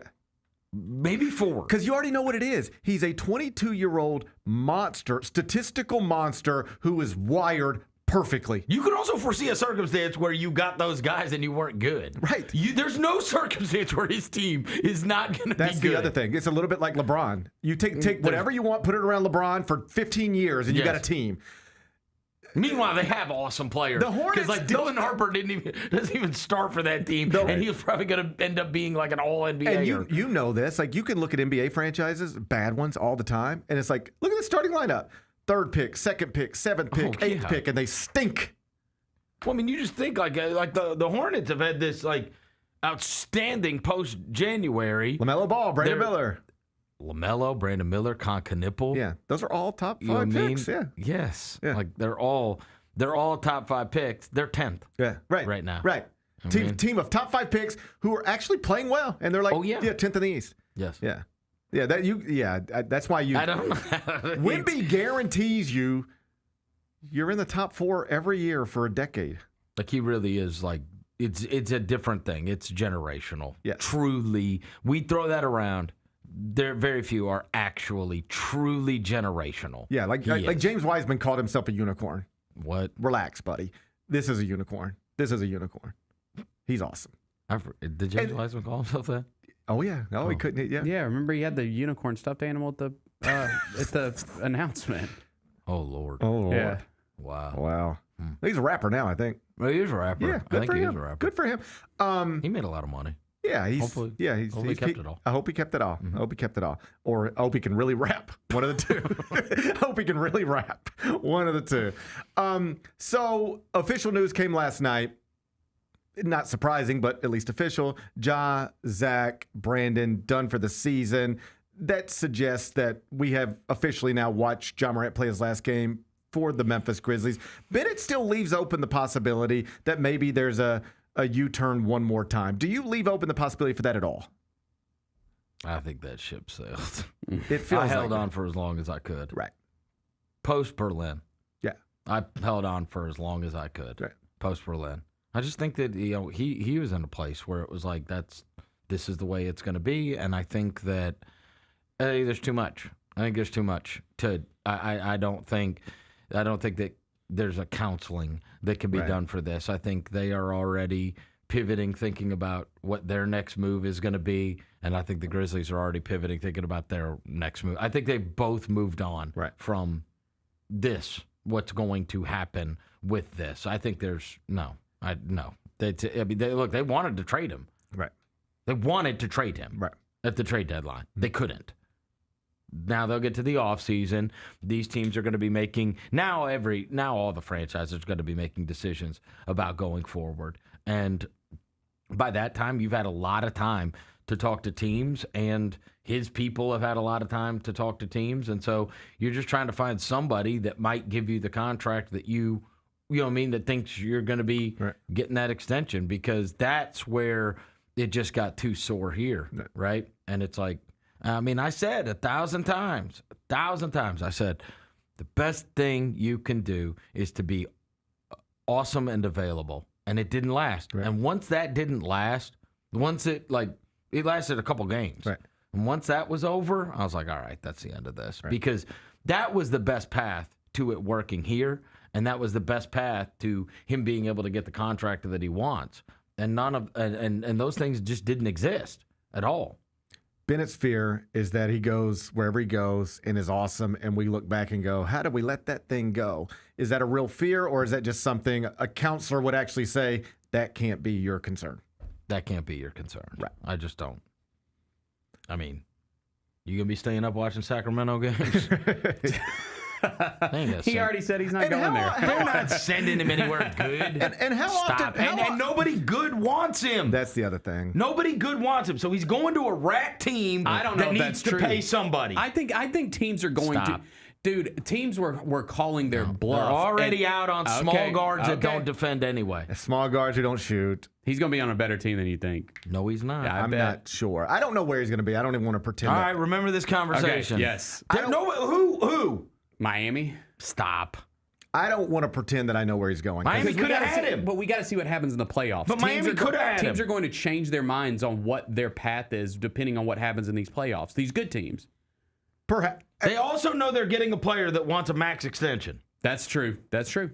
Maybe 4. Because you already know what it is. He's a 22-year-old monster, statistical monster who is wired perfectly. You could also foresee a circumstance where you got those guys and you weren't good. Right. There's no circumstance where his team is not going to be good. That's the other thing. It's a little bit like LeBron. You take whatever you want, put it around LeBron for 15 years, and you got a team. Meanwhile, they have awesome players. The Hornets, because Dylan Harper doesn't even start for that team, and he's probably going to end up being like an All-NBA. And you know this. Like, you can look at NBA franchises, bad ones all the time, and it's like, look at the starting lineup. 3rd pick, 2nd pick, 7th pick, 8th pick, and they stink. Well, I mean, you just think like the Hornets have had this like outstanding post-January. LaMelo Ball, Brandon Miller. LaMelo, Brandon Miller, Knipple. Yeah, those are all top 5 picks. Yeah. Yes. Yeah. Like they're all top 5 picks. They're 10th. Yeah. Right now. Right. Team of top 5 picks who are actually playing well, and they're like 10th in the East. Yes. Yeah. Yeah. That's why you. I don't know. Wemby guarantees you're in the top 4 every year for a decade. Like he really is. Like it's a different thing. It's generational. Yes. Truly, we throw that around. There very few are actually truly generational. Yeah, like James Wiseman called himself a unicorn. What? Relax, buddy. This is a unicorn. He's awesome. Did James Wiseman call himself that? Oh yeah. No, he couldn't. Yeah. Yeah. Remember, he had the unicorn stuffed animal at the announcement. Oh Lord. Yeah. Wow. He's a rapper now, I think. Well, he is a rapper. Yeah, I think he is a rapper. Good for him. He made a lot of money. Yeah, he kept it all. I hope he kept it all. I hope he kept it all. Or I hope he can really rap. One of the two. I hope he can really rap. One of the two. So official news came last night. Not surprising, but at least official. Ja, Zach, Brandon done for the season. That suggests that we have officially now watched Ja Morant play his last game for the Memphis Grizzlies. But it still leaves open the possibility that maybe there's a U-turn one more time. Do you leave open the possibility for that at all? I think that ship sailed. It feels I held on for as long as I could. Right. Post Berlin. Yeah. I held on for as long as I could. Right. Post Berlin. I just think that he was in a place where it was like this is the way it's going to be, and I think that there's too much. I think there's too much to. I don't think that there's a counseling that can be done for this. I think they are already pivoting, thinking about what their next move is going to be, and I think the Grizzlies are already pivoting, thinking about their next move. I think they've both moved on from this, what's going to happen with this. I think there's no. They wanted to trade him. Right. They wanted to trade him at the trade deadline. They couldn't. Now they'll get to the offseason. These teams are going to be making now all the franchises are going to be making decisions about going forward. And by that time, you've had a lot of time to talk to teams, and his people have had a lot of time to talk to teams. And so you're just trying to find somebody that might give you the contract that you know what I mean, that thinks you're going to be getting that extension, because that's where it just got too sore here, right? And it's like, I mean, I said 1,000 times, I said, the best thing you can do is to be awesome and available. And it didn't last. Right. And once that didn't last, it lasted a couple games. Right. And once that was over, I was like, all right, that's the end of this. Right. Because that was the best path to it working here. And that was the best path to him being able to get the contract that he wants. And and those things just didn't exist at all. Bennett's fear is that he goes wherever he goes and is awesome, and we look back and go, how did we let that thing go? Is that a real fear, or is that just something a counselor would actually say, that can't be your concern? That can't be your concern. Right. I just don't. I mean, you going to be staying up watching Sacramento games? He already said he's not going there. They're not sending him anywhere good. And how often? And nobody good wants him. That's the other thing. Nobody good wants him. So he's going to a rat team I don't know that if needs that's to true. pay somebody. I think teams are going to. Dude, teams were calling their bluff. They're already out on small guards that don't defend anyway. Small guards who don't shoot. He's going to be on a better team than you think. No, he's not. Yeah, I'm not sure. I don't know where he's going to be. I don't even want to pretend. All right, remember this conversation. Okay, yes. Who? Miami? Stop. I don't want to pretend that I know where he's going. Miami could have had him. But we got to see what happens in the playoffs. But Miami could have had him. Teams are going to change their minds on what their path is depending on what happens in these playoffs. These good teams. Perhaps. They also know they're getting a player that wants a max extension. That's true. That's true.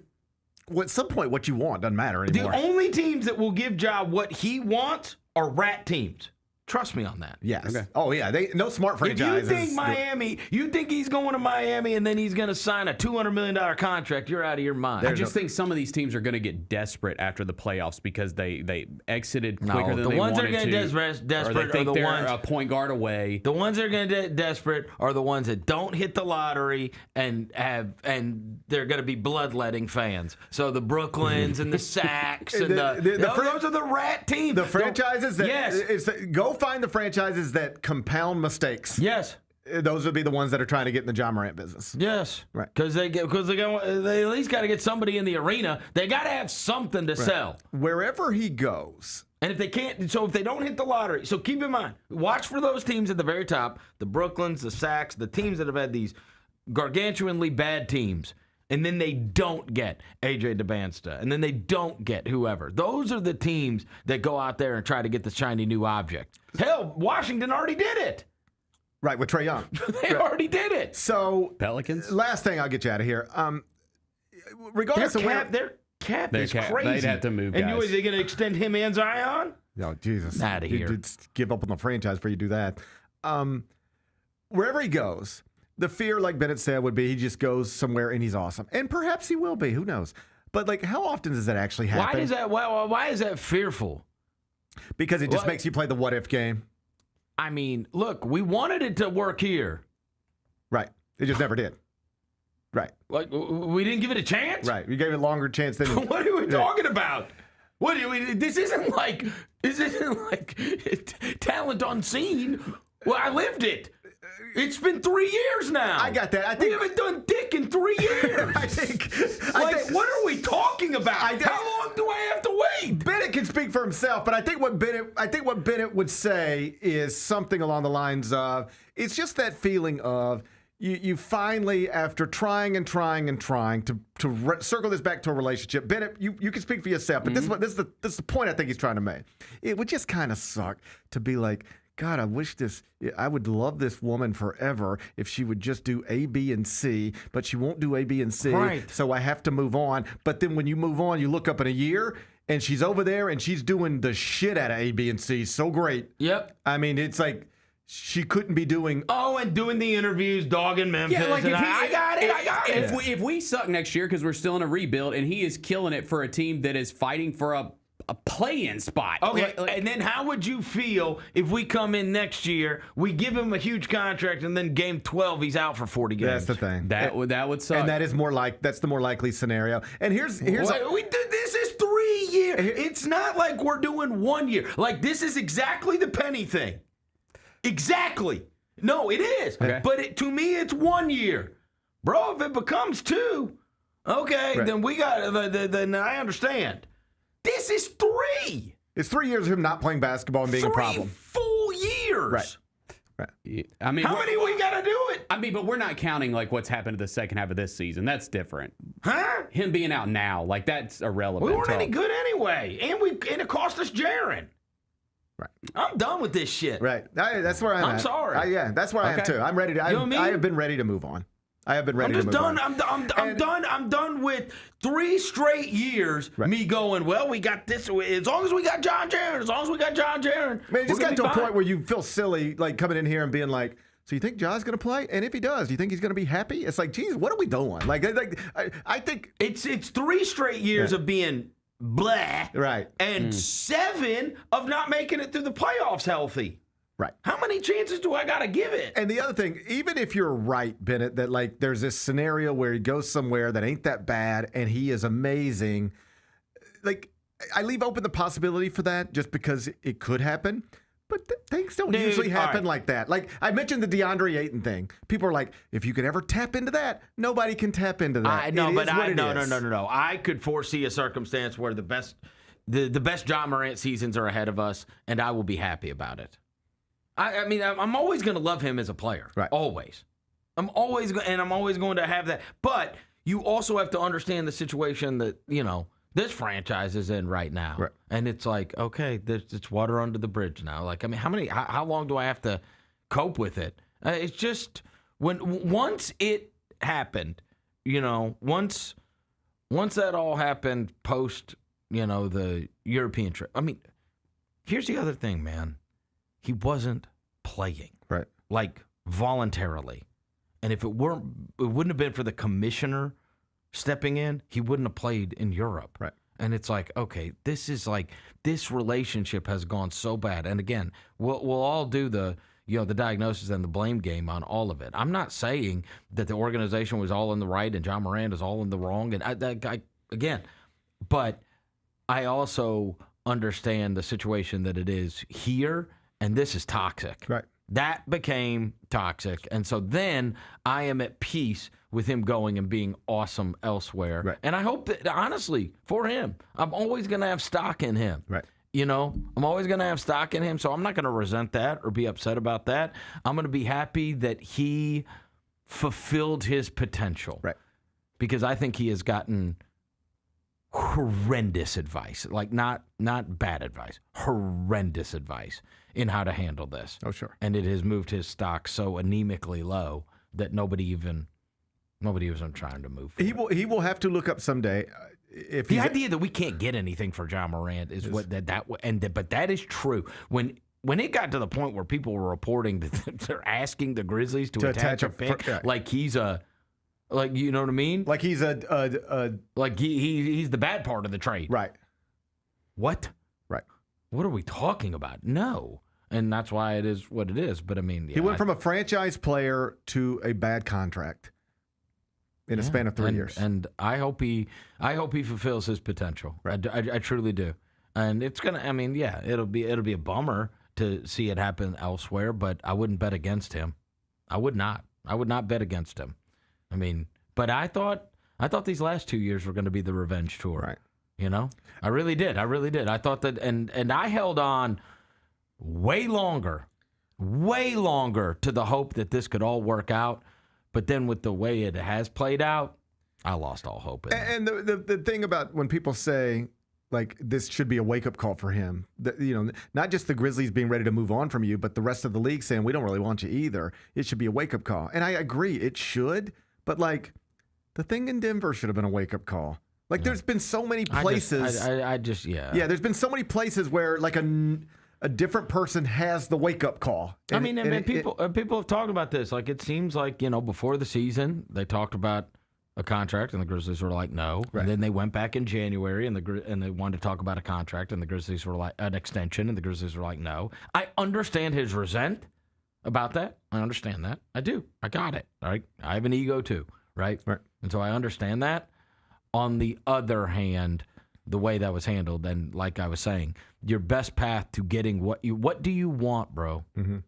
Well, at some point, what you want doesn't matter anymore. The only teams that will give Ja what he wants are rat teams. Trust me on that. Yes. Okay. Oh, yeah. No smart franchises. If you think he's going to Miami and then he's going to sign a $200 million contract, you're out of your mind. I just think some of these teams are going to get desperate after the playoffs because they exited quicker than they wanted to. The ones that are going to get desperate are the ones a point guard away. The ones that are going to get desperate are the ones that don't hit the lottery and they're going to be bloodletting fans. So the Brooklyns and the Sacks and those are the rat teams. The franchises that go find the franchises that compound mistakes. Yes. Those would be the ones that are trying to get in the Ja Morant business. Yes. Right. Because they at least got to get somebody in the arena. They got to have something to sell. Wherever he goes. And if they can't, so if they don't hit the lottery, so keep in mind, watch for those teams at the very top, the Brooklyns, the Sacks, the teams that have had these gargantuanly bad teams. And then they don't get A.J. DeBansta. And then they don't get whoever. Those are the teams that go out there and try to get the shiny new object. Hell, Washington already did it. Right, with Trae Young. They already did it. So, Pelicans? Last thing, I'll get you out of here. Regardless of where... Their cap is crazy. They'd have to move guys. And are they going to extend him and Zion? No, Jesus. Out of here. You'd give up on the franchise before you do that. Wherever he goes... The fear, like Bennett said, would be he just goes somewhere and he's awesome. And perhaps he will be. Who knows? But, like, how often does that actually happen? Why is that fearful? Because it just makes you play the what-if game. I mean, look, we wanted it to work here. Right. It just never did. Right. Like, we didn't give it a chance? Right. You gave it a longer chance than... What are we talking about? This isn't like talent unseen. Well, I lived it. It's been 3 years now. I got that. We haven't done dick in 3 years. I think. What are we talking about? How long do I have to wait? Bennett can speak for himself, but I think what Bennett would say is something along the lines of, it's just that feeling of you finally, after trying and trying and trying to circle this back to a relationship, Bennett, you can speak for yourself, but this is the point I think he's trying to make. It would just kind of suck to be like, God, I would love this woman forever if she would just do A, B, and C, but she won't do A, B, and C, right. So I have to move on. But then when you move on, you look up in a year, and she's over there, and she's doing the shit out of A, B, and C. So great. Yep. I mean, it's like she couldn't be doing... Oh, and doing the interviews, dogging Memphis. Yeah, like I got it. If we suck next year because we're still in a rebuild, and he is killing it for a team that is fighting for a play-in spot. Okay, and then how would you feel if we come in next year, we give him a huge contract, and then game 12 he's out for 40 games? That's the thing. That would suck. And that's the more likely scenario. And here's this is 3 years. It's not like we're doing 1 year. Like, this is exactly the Penny thing. Exactly. No, it is. Okay. But to me, it's 1 year. Bro, if it becomes 2, okay, right. Then we got then I understand. This is 3. It's 3 years of him not playing basketball and being a problem. 3 full years. Right. I mean, how many we got to do it? I mean, but we're not counting like what's happened to the second half of this season. That's different. Huh? Him being out now, like that's irrelevant. We weren't any good anyway, and it cost us Jaren. Right. I'm done with this shit. Right. That's where I'm at. I'm sorry. That's where I am too. I'm ready to. I have been ready to move on. I have been ready to move on. I'm done. I'm done with 3 straight years. Right. Me going, well, we got this. As long as we got John Jaren. Man, it just got to a point where you feel silly, like coming in here and being like, so you think John's going to play? And if he does, do you think he's going to be happy? It's like, geez, what are we doing? I think it's 3 straight years of being blah, right, and 7 of not making it through the playoffs healthy. Right. How many chances do I got to give it? And the other thing, even if you're right, Bennett, that like there's this scenario where he goes somewhere that ain't that bad and he is amazing, like I leave open the possibility for that just because it could happen. But things don't usually happen like that. Like, I mentioned the DeAndre Ayton thing. People are like, if you could ever tap into that, nobody can tap into that. No. I could foresee a circumstance where the best John Morant seasons are ahead of us, and I will be happy about it. I mean, I'm always going to love him as a player. Right. Always. I'm always going to have that. But you also have to understand the situation that, this franchise is in right now. Right. And it's like, okay, it's water under the bridge now. Like, I mean, how long do I have to cope with it? It's just once it happened, once that all happened post, the European trip. I mean, here's the other thing, man. He wasn't playing. Right. Like, voluntarily. And if it wouldn't have been for the commissioner stepping in, he wouldn't have played in Europe. Right. And it's like, okay, this relationship has gone so bad. And again, we'll all do the diagnosis and the blame game on all of it. I'm not saying that the organization was all in the right and John Morant is all in the wrong. And but I also understand the situation that it is here, and this is toxic. Right. That became toxic. And so then I am at peace with him going and being awesome elsewhere. Right. And I hope that, honestly, for him, I'm always going to have stock in him. Right. I'm always going to have stock in him, so I'm not going to resent that or be upset about that. I'm going to be happy that he fulfilled his potential. Right. Because I think he has gotten horrendous advice, like not bad advice, horrendous advice in how to handle this. Oh, sure. And it has moved his stock so anemically low that nobody even trying to move. He will have to look up someday. If the idea that we can't get anything for John Morant is what but that is true. When it got to the point where people were reporting that they're asking the Grizzlies to attach a pick, like he's a. Like, you know what I mean? Like he's like he's the bad part of the trade. Right. What? Right. What are we talking about? No. And that's why it is what it is. But I mean, he went from a franchise player to a bad contract in a span of 3 years. And I hope he fulfills his potential. Right. I truly do. And it's gonna. I mean, yeah, it'll be a bummer to see it happen elsewhere. But I wouldn't bet against him. I would not. I would not bet against him. I mean, but I thought these last 2 years were going to be the revenge tour. Right. I really did. I thought that, and I held on way longer to the hope that this could all work out. But then with the way it has played out, I lost all hope. And the thing about when people say, like, this should be a wake-up call for him, not just the Grizzlies being ready to move on from you, but the rest of the league saying, we don't really want you either. It should be a wake-up call. And I agree, it should. But, like, the thing in Denver should have been a wake-up call. Like, there's been so many places. Yeah, there's been so many places where, like, a different person has the wake-up call. People have talked about this. Like, it seems like, before the season, they talked about a contract, and the Grizzlies were like, no. Right. And then they went back in January, and they wanted to talk about a contract, and the Grizzlies were like, an extension, and the Grizzlies were like, no. I understand his resent about that. I understand that. I do. I got it. All right. I have an ego too, right? Right. And so I understand that. On the other hand, the way that was handled, and like I was saying, your best path to getting what do you want, bro? Mm-hmm.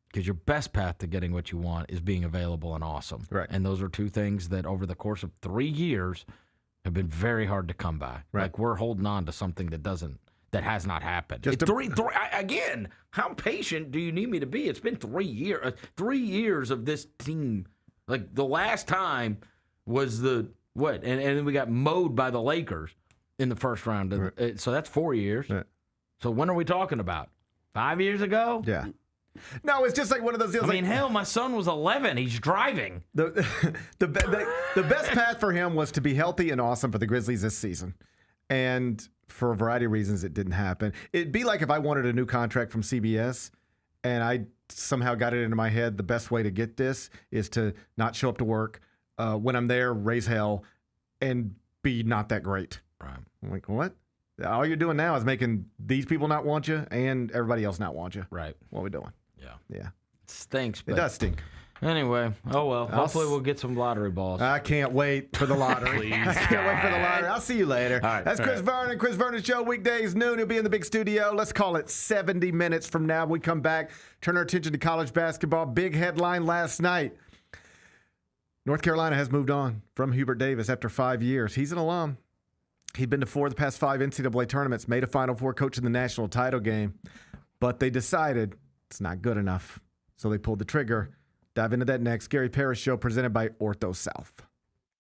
Because your best path to getting what you want is being available and awesome. Right. And those are two things that over the course of 3 years have been very hard to come by. Right. Like, we're holding on to something that has not happened. Again, how patient do you need me to be? It's been 3 years. 3 years of this team. Like, the last time was and then we got mowed by the Lakers in the first round. Right. So that's 4 years. Right. So when are we talking about? 5 years ago? Yeah. No, it's just like one of those deals. I mean, hell, my son was 11. He's driving. The best path for him was to be healthy and awesome for the Grizzlies this season. And for a variety of reasons, it didn't happen. It'd be like if I wanted a new contract from CBS and I somehow got it into my head, the best way to get this is to not show up to work. When I'm there, raise hell and be not that great. Right. I'm like, what? All you're doing now is making these people not want you and everybody else not want you. Right. What are we doing? Yeah. Yeah. It stinks. But It does stink. Anyway, oh well. Hopefully we'll get some lottery balls. I can't wait for the lottery. I can't wait for the lottery. I'll see you later. All right, That's Chris Vernon. Chris Vernon Show, weekdays, noon. He'll be in the big studio. Let's call it 70 minutes from now. We come back, turn our attention to college basketball. Big headline last night. North Carolina has moved on from Hubert Davis after 5 years. He's an alum. He'd been to 4 of the past 5 NCAA tournaments, made a Final Four, coach in the national title game. But they decided it's not good enough. So they pulled the trigger. Dive into that next. Gary Parrish Show presented by Ortho South.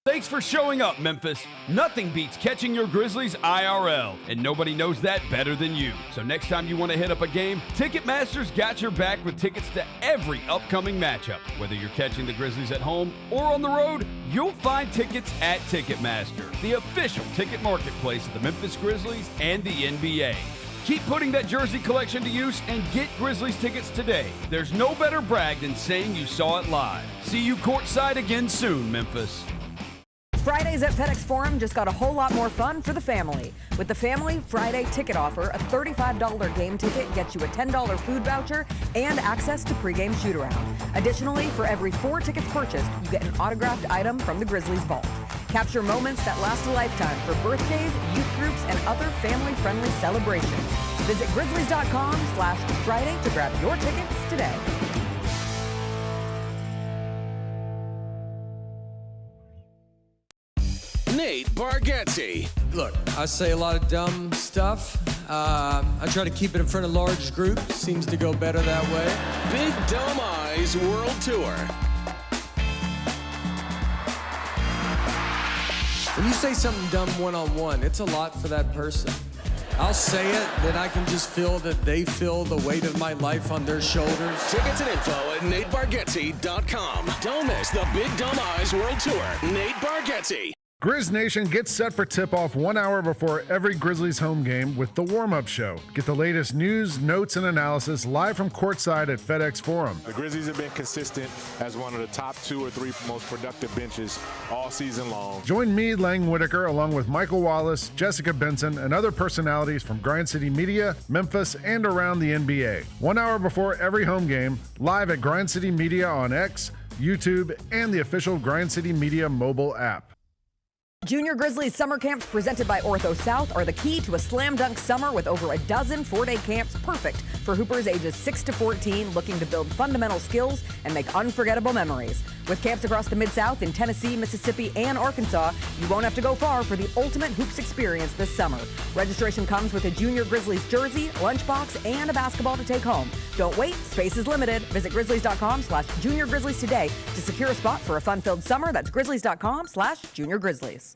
Thanks for showing up, Memphis. Nothing beats catching your Grizzlies IRL, and nobody knows that better than you. So next time you want to hit up a game, Ticketmaster's got your back with tickets to every upcoming matchup. Whether you're catching the Grizzlies at home or on the road, you'll find tickets at Ticketmaster, the official ticket marketplace of the Memphis Grizzlies and the NBA. Keep putting that jersey collection to use and get Grizzlies tickets today. There's no better brag than saying you saw it live. See you courtside again soon, Memphis. Fridays at FedEx Forum just got a whole lot more fun for the family. With the Family Friday ticket offer, a $35 game ticket gets you a $10 food voucher and access to pregame shoot-around. Additionally, for every 4 tickets purchased, you get an autographed item from the Grizzlies vault. Capture moments that last a lifetime for birthdays, youth groups, and other family-friendly celebrations. Visit Grizzlies.com/Friday to grab your tickets today. Nate Bargatze. Look, I say a lot of dumb stuff. I try to keep it in front of large groups. Seems to go better that way. Big Dumb Eyes World Tour. When you say something dumb one-on-one, it's a lot for that person. I'll say it, then I can just feel that they feel the weight of my life on their shoulders. Tickets and info at NateBargatze.com. Don't miss the Big Dumb Eyes World Tour. Nate Bargatze. Grizz Nation gets set for tip-off 1 hour before every Grizzlies home game with the warm-up show. Get the latest news, notes, and analysis live from courtside at FedEx Forum. The Grizzlies have been consistent as one of the top 2 or 3 most productive benches all season long. Join me, Lang Whitaker, along with Michael Wallace, Jessica Benson, and other personalities from Grind City Media, Memphis, and around the NBA. 1 hour before every home game, live at Grind City Media on X, YouTube, and the official Grind City Media mobile app. Junior Grizzlies summer camps presented by Ortho South are the key to a slam dunk summer with over a dozen 4-day camps perfect for hoopers ages 6 to 14 looking to build fundamental skills and make unforgettable memories. With camps across the Mid-South in Tennessee, Mississippi, and Arkansas, you won't have to go far for the ultimate hoops experience this summer. Registration comes with a Junior Grizzlies jersey, lunchbox, and a basketball to take home. Don't wait, space is limited. Visit Grizzlies.com/Junior Grizzlies today to secure a spot for a fun-filled summer. That's Grizzlies.com/Junior Grizzlies.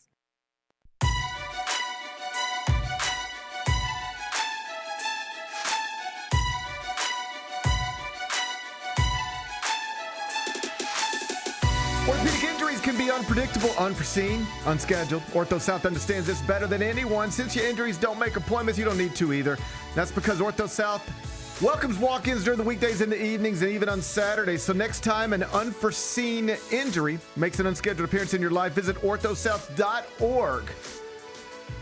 Orthopedic injuries can be unpredictable, unforeseen, unscheduled. Ortho South understands this better than anyone. Since your injuries don't make appointments, you don't need to either. That's because Ortho South welcomes walk-ins during the weekdays and the evenings and even on Saturdays. So next time an unforeseen injury makes an unscheduled appearance in your life, visit orthosouth.org.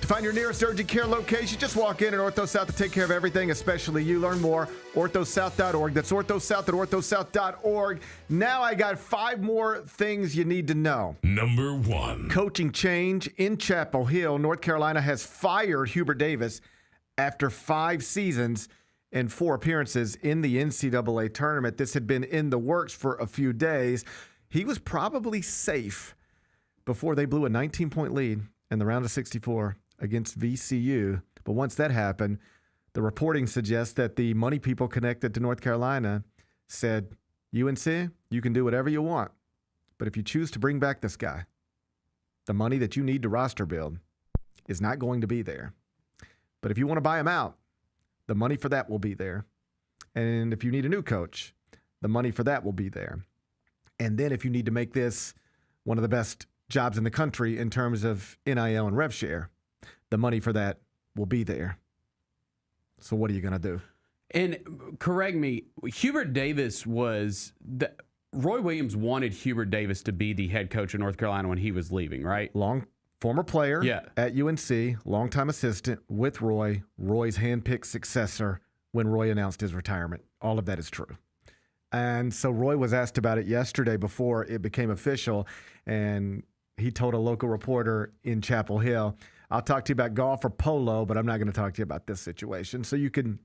To find your nearest urgent care location, just walk in at Ortho South to take care of everything, especially you. Learn more, orthosouth.org. That's orthosouth at orthosouth.org. Now I got 5 more things you need to know. Number 1. Coaching change in Chapel Hill. North Carolina has fired Hubert Davis after 5 seasons and 4 appearances in the NCAA tournament. This had been in the works for a few days. He was probably safe before they blew a 19-point lead in the round of 64 against VCU. But once that happened, the reporting suggests that the money people connected to North Carolina said, UNC, you can do whatever you want. But if you choose to bring back this guy, the money that you need to roster build is not going to be there. But if you want to buy him out, the money for that will be there. And if you need a new coach, the money for that will be there. And then if you need to make this one of the best jobs in the country in terms of NIL and rev share, the money for that will be there. So what are you going to do? And correct me, Hubert Davis was Roy Williams wanted Hubert Davis to be the head coach of North Carolina when he was leaving, right? Former player at UNC, longtime assistant with Roy, Roy's handpicked successor when Roy announced his retirement. All of that is true. And so Roy was asked about it yesterday before it became official, and he told a local reporter in Chapel Hill, I'll talk to you about golf or polo, but I'm not going to talk to you about this situation. So you can,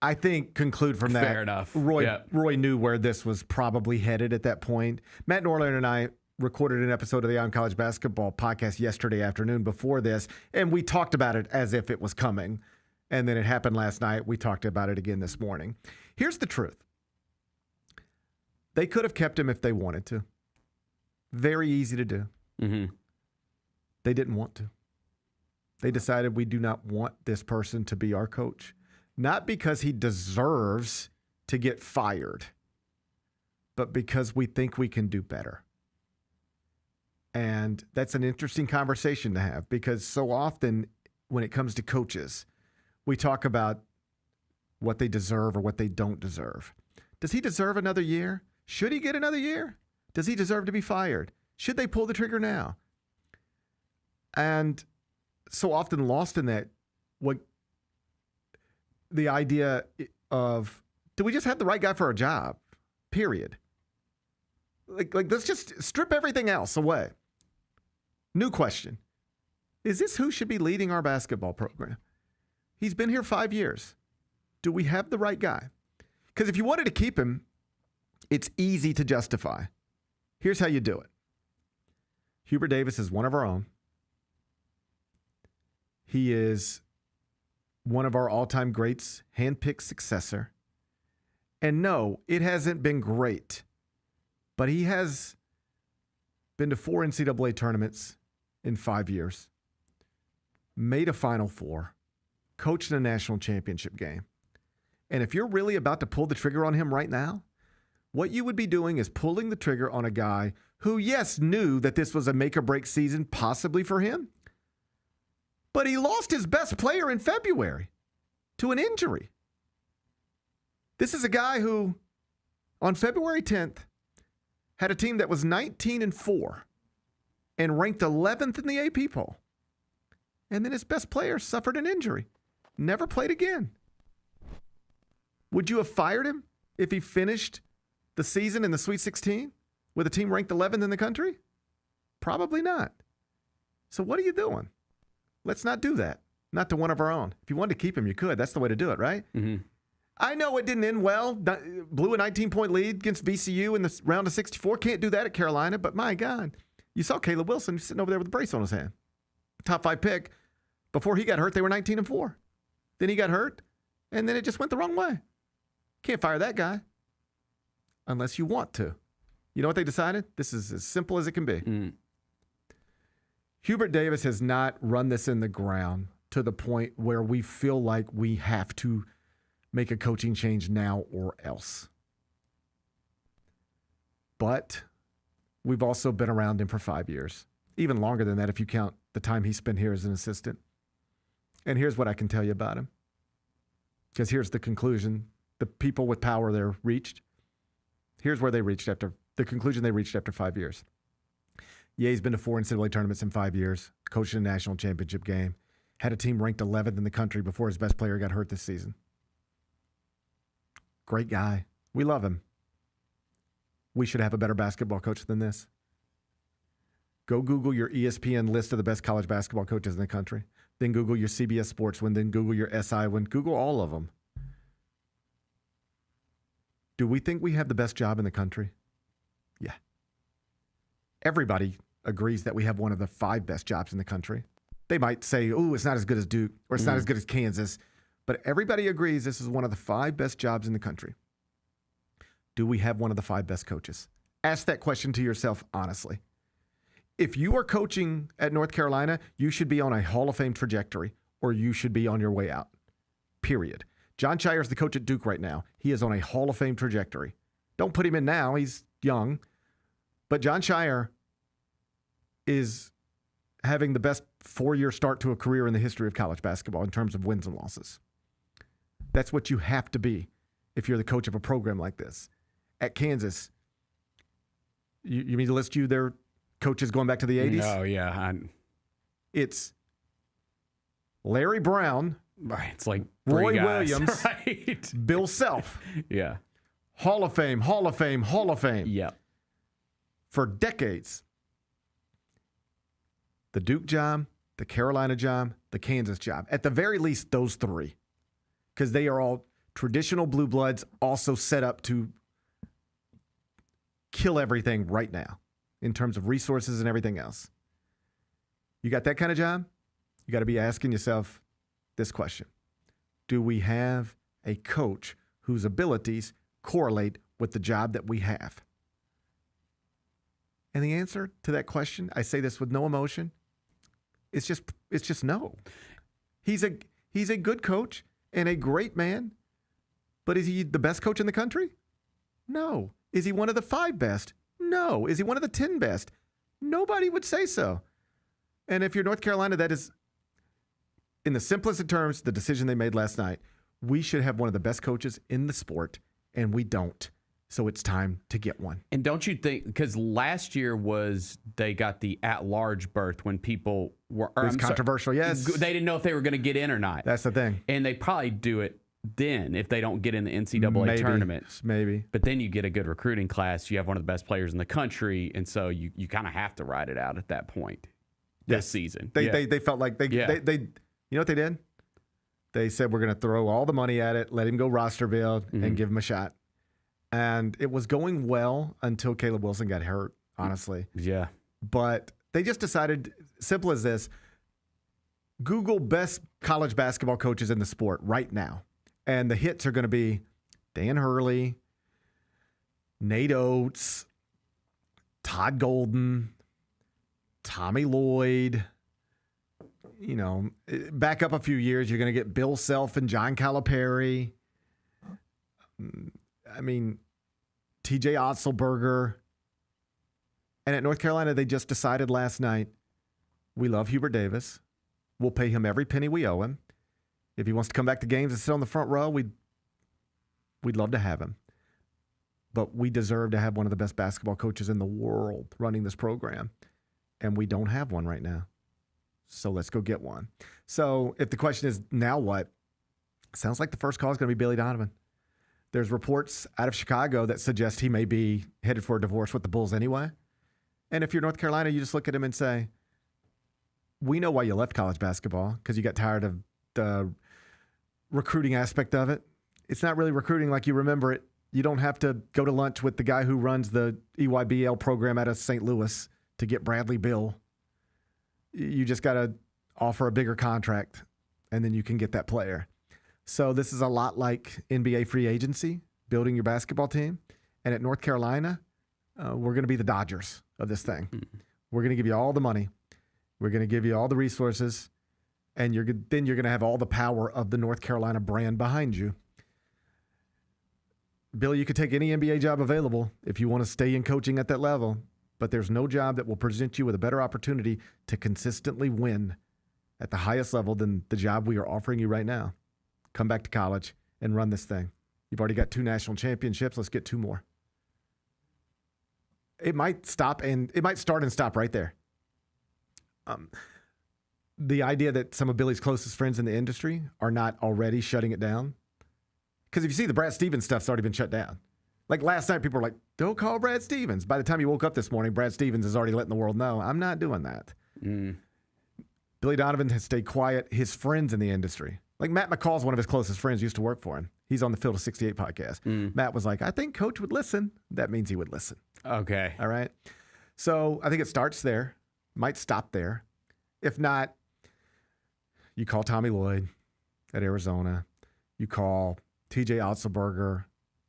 I think, conclude from that. Fair enough. Roy knew where this was probably headed at that point. Matt Norland and I recorded an episode of the On College Basketball podcast yesterday afternoon before this, and we talked about it as if it was coming. And then it happened last night. We talked about it again this morning. Here's the truth. They could have kept him if they wanted to. Very easy to do. Mm-hmm. They didn't want to. They decided we do not want this person to be our coach. Not because he deserves to get fired, but because we think we can do better. And that's an interesting conversation to have, because so often when it comes to coaches, we talk about what they deserve or what they don't deserve. Does he deserve another year? Should he get another year? Does he deserve to be fired? Should they pull the trigger now? And so often lost in that, what the idea of, do we just have the right guy for our job? Period. Like let's just strip everything else away. New question. Is this who should be leading our basketball program? He's been here 5 years. Do we have the right guy? Because if you wanted to keep him, it's easy to justify. Here's how you do it. Hubert Davis is one of our own. He is one of our all-time greats, handpicked successor. And no, it hasn't been great, but he has been to 4 NCAA tournaments in 5 years, made a Final Four, coached in a national championship game. And if you're really about to pull the trigger on him right now, what you would be doing is pulling the trigger on a guy who, yes, knew that this was a make-or-break season possibly for him, but he lost his best player in February to an injury. This is a guy who, on February 10th, had a team that was 19-4 and ranked 11th in the AP poll. And then his best player suffered an injury. Never played again. Would you have fired him if he finished the season in the Sweet 16 with a team ranked 11th in the country? Probably not. So what are you doing? Let's not do that. Not to one of our own. If you wanted to keep him, you could. That's the way to do it, right? Mm-hmm. I know it didn't end well. Blew a 19-point lead against VCU in the round of 64. Can't do that at Carolina, but my God. You saw Caleb Wilson sitting over there with a brace on his hand. Top 5 pick. Before he got hurt, they were 19-4. Then he got hurt, and then it just went the wrong way. Can't fire that guy unless you want to. You know what they decided? This is as simple as it can be. Mm. Hubert Davis has not run this in the ground to the point where we feel like we have to make a coaching change now or else. But we've also been around him for 5 years, even longer than that if you count the time he spent here as an assistant. And here's what I can tell you about him, because here's the conclusion the people with power there reached. Here's where they reached after the conclusion they reached after 5 years. Yeah, he's been to 4 NCAA tournaments in 5 years, coached in a national championship game, had a team ranked 11th in the country before his best player got hurt this season. Great guy. We love him. We should have a better basketball coach than this. Go Google your ESPN list of the best college basketball coaches in the country. Then Google your CBS Sports one. Then Google your SI one. Google all of them. Do we think we have the best job in the country? Yeah. Everybody agrees that we have one of the 5 best jobs in the country. They might say, oh, it's not as good as Duke, or it's not as good as Kansas. But everybody agrees this is one of the 5 best jobs in the country. Do we have one of the 5 best coaches? Ask that question to yourself honestly. If you are coaching at North Carolina, you should be on a Hall of Fame trajectory, or you should be on your way out. Period. John Shire is the coach at Duke right now. He is on a Hall of Fame trajectory. Don't put him in now. He's young. But John Shire is having the best 4-year start to a career in the history of college basketball in terms of wins and losses. That's what you have to be if you're the coach of a program like this. At Kansas, you mean to list you their coaches going back to the 80s? No, yeah. It's Larry Brown. Right. It's like Roy guys, Williams. right? Bill Self. Yeah. Hall of Fame, Hall of Fame, Hall of Fame. Yep. For decades. The Duke job, the Carolina job, the Kansas job. At the very least, those three. Because they are all traditional blue bloods, also set up to kill everything right now in terms of resources and everything else. You got that kind of job? You got to be asking yourself this question. Do we have a coach whose abilities correlate with the job that we have? And the answer to that question, I say this with no emotion, it's just no. He's a good coach and a great man, but is he the best coach in the country? No. Is he one of the 5 best? No. Is he one of the 10 best? Nobody would say so. And if you're North Carolina, that is, in the simplest of terms, the decision they made last night. We should have one of the best coaches in the sport, and we don't. So it's time to get one. And don't you think, because last year they got the at-large berth when people were... It was controversial, yes. They didn't know if they were going to get in or not. That's the thing. And they probably do it then if they don't get in the NCAA tournament. Maybe. But then you get a good recruiting class. You have one of the best players in the country, and so you kind of have to ride it out at that point this season. They felt like they you know what they did? They said, we're going to throw all the money at it, let him go roster build, and give him a shot. And it was going well until Caleb Wilson got hurt, honestly. Yeah. But they just decided, simple as this, Google best college basketball coaches in the sport right now. And the hits are going to be Dan Hurley, Nate Oates, Todd Golden, Tommy Lloyd. You know, back up a few years, you're going to get Bill Self and John Calipari. I mean, TJ Otzelberger. And at North Carolina, they just decided last night, we love Hubert Davis. We'll pay him every penny we owe him. If he wants to come back to games and sit on the front row, we'd love to have him. But we deserve to have one of the best basketball coaches in the world running this program. And we don't have one right now. So let's go get one. So if the question is, now what? Sounds like the first call is going to be Billy Donovan. There's reports out of Chicago that suggest he may be headed for a divorce with the Bulls anyway. And if you're North Carolina, you just look at him and say, we know why you left college basketball, because you got tired of the recruiting aspect of it. It's not really recruiting like you remember it. You don't have to go to lunch with the guy who runs the EYBL program out of St. Louis to get Bradley Beal. You just got to offer a bigger contract, and then you can get that player. So this is a lot like NBA free agency, building your basketball team. And at North Carolina, we're going to be the Dodgers of this thing. We're going to give you all the money. We're going to give you all the resources. And then you're going to have all the power of the North Carolina brand behind you. Billy, you could take any NBA job available if you want to stay in coaching at that level. But there's no job that will present you with a better opportunity to consistently win at the highest level than the job we are offering you right now. Come back to college and run this thing. You've already got 2 national championships. Let's get 2 more. It might start and stop right there. The idea that some of Billy's closest friends in the industry are not already shutting it down. Because if you see, the Brad Stevens stuff's already been shut down. Like last night, people were like, don't call Brad Stevens. By the time you woke up this morning, Brad Stevens is already letting the world know, I'm not doing that. Billy Donovan has stayed quiet. His friends in the industry, like Matt McCall's one of his closest friends, used to work for him. He's on the Field of 68 podcast. Matt was like, I think Coach would listen. That means he would listen. Okay. All right. So I think it starts there. Might stop there. If not, you call Tommy Lloyd at Arizona. You call TJ Otzelberger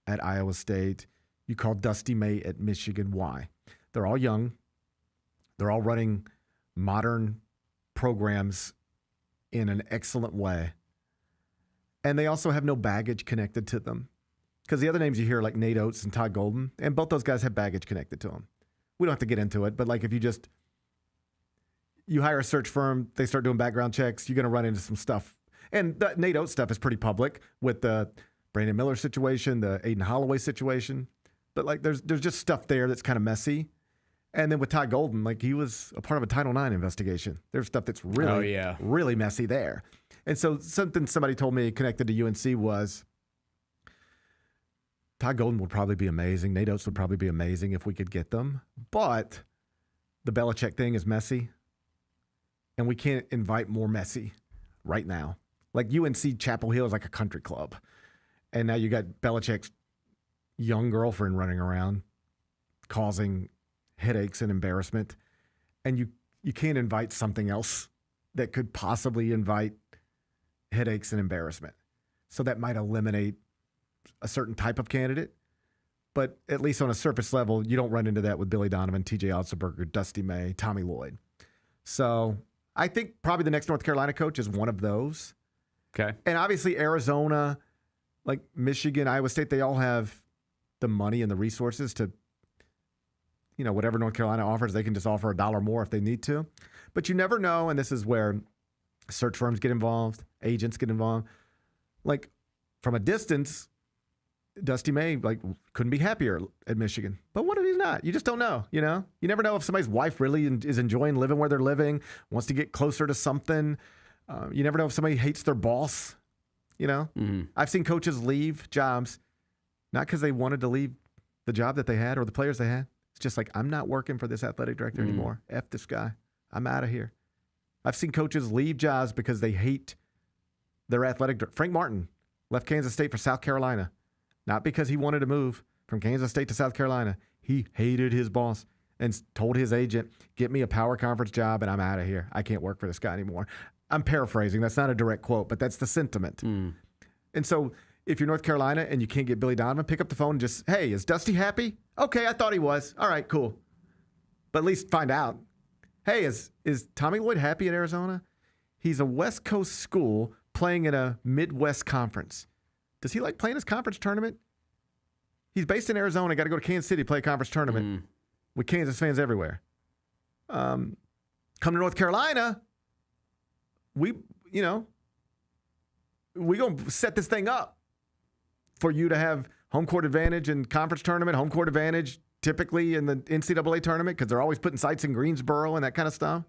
at Iowa State. You call Dusty May at Michigan. Why? They're all young. They're all running modern programs in an excellent way. And they also have no baggage connected to them. Because the other names you hear, like Nate Oates and Todd Golden, and both those guys have baggage connected to them. We don't have to get into it, but like if you hire a search firm, they start doing background checks, you're going to run into some stuff. And the Nate Oates stuff is pretty public with the Brandon Miller situation, the Aiden Holloway situation. But like there's just stuff there that's kind of messy. And then with Todd Golden, like he was a part of a Title IX investigation. There's stuff that's really messy there. And so something somebody told me connected to UNC was Todd Golden would probably be amazing. Nate Oates would probably be amazing if we could get them. But the Belichick thing is messy, and we can't invite more messy right now. Like UNC Chapel Hill is like a country club, and now you got Belichick's young girlfriend running around causing headaches and embarrassment, and you can't invite something else that could possibly invite headaches and embarrassment. So that might eliminate a certain type of candidate, but at least on a surface level, you don't run into that with Billy Donovan, TJ Otzelberger, Dusty May, Tommy Lloyd. So I think probably the next North Carolina coach is one of those. Okay. And obviously Arizona, like Michigan, Iowa State, they all have the money and the resources to, whatever North Carolina offers, they can just offer $1 more if they need to. But you never know, and this is where search firms get involved, agents get involved. Like, from a distance, Dusty May couldn't be happier at Michigan. But what if he's not? You just don't know, You never know if somebody's wife really is enjoying living where they're living, wants to get closer to something. You never know if somebody hates their boss, Mm-hmm. I've seen coaches leave jobs, not because they wanted to leave the job that they had or the players they had. It's just like, I'm not working for this athletic director anymore. F this guy. I'm out of here. I've seen coaches leave jobs because they hate their athletic director. Frank Martin left Kansas State for South Carolina, not because he wanted to move from Kansas State to South Carolina. He hated his boss and told his agent, get me a power conference job and I'm out of here. I can't work for this guy anymore. I'm paraphrasing. That's not a direct quote, but that's the sentiment. And so if you're North Carolina and you can't get Billy Donovan, pick up the phone and just, hey, is Dusty happy? Okay, I thought he was. All right, cool. But at least find out. Hey, is Tommy Lloyd happy in Arizona? He's a West Coast school playing in a Midwest conference. Does he like playing his conference tournament? He's based in Arizona, got to go to Kansas City to play a conference tournament with Kansas fans everywhere. Come to North Carolina, we going to set this thing up for you to have home court advantage in conference tournament, home court advantage typically in the NCAA tournament because they're always putting sites in Greensboro and that kind of stuff.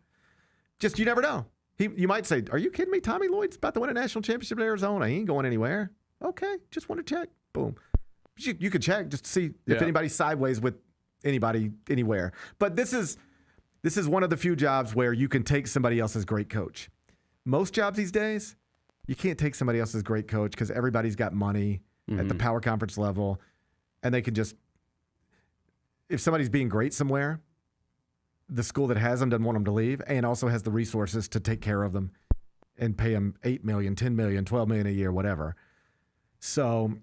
Just, you never know. You might say, are you kidding me? Tommy Lloyd's about to win a national championship in Arizona. He ain't going anywhere. Okay, just want to check. Boom. You could check just to see if anybody's sideways with anybody anywhere. But this is one of the few jobs where you can take somebody else's great coach. Most jobs these days, you can't take somebody else's great coach because everybody's got money at the power conference level, and they can just, if somebody's being great somewhere, the school that has them doesn't want them to leave and also has the resources to take care of them and pay them $8 million, $10 million, $12 million a year, whatever. So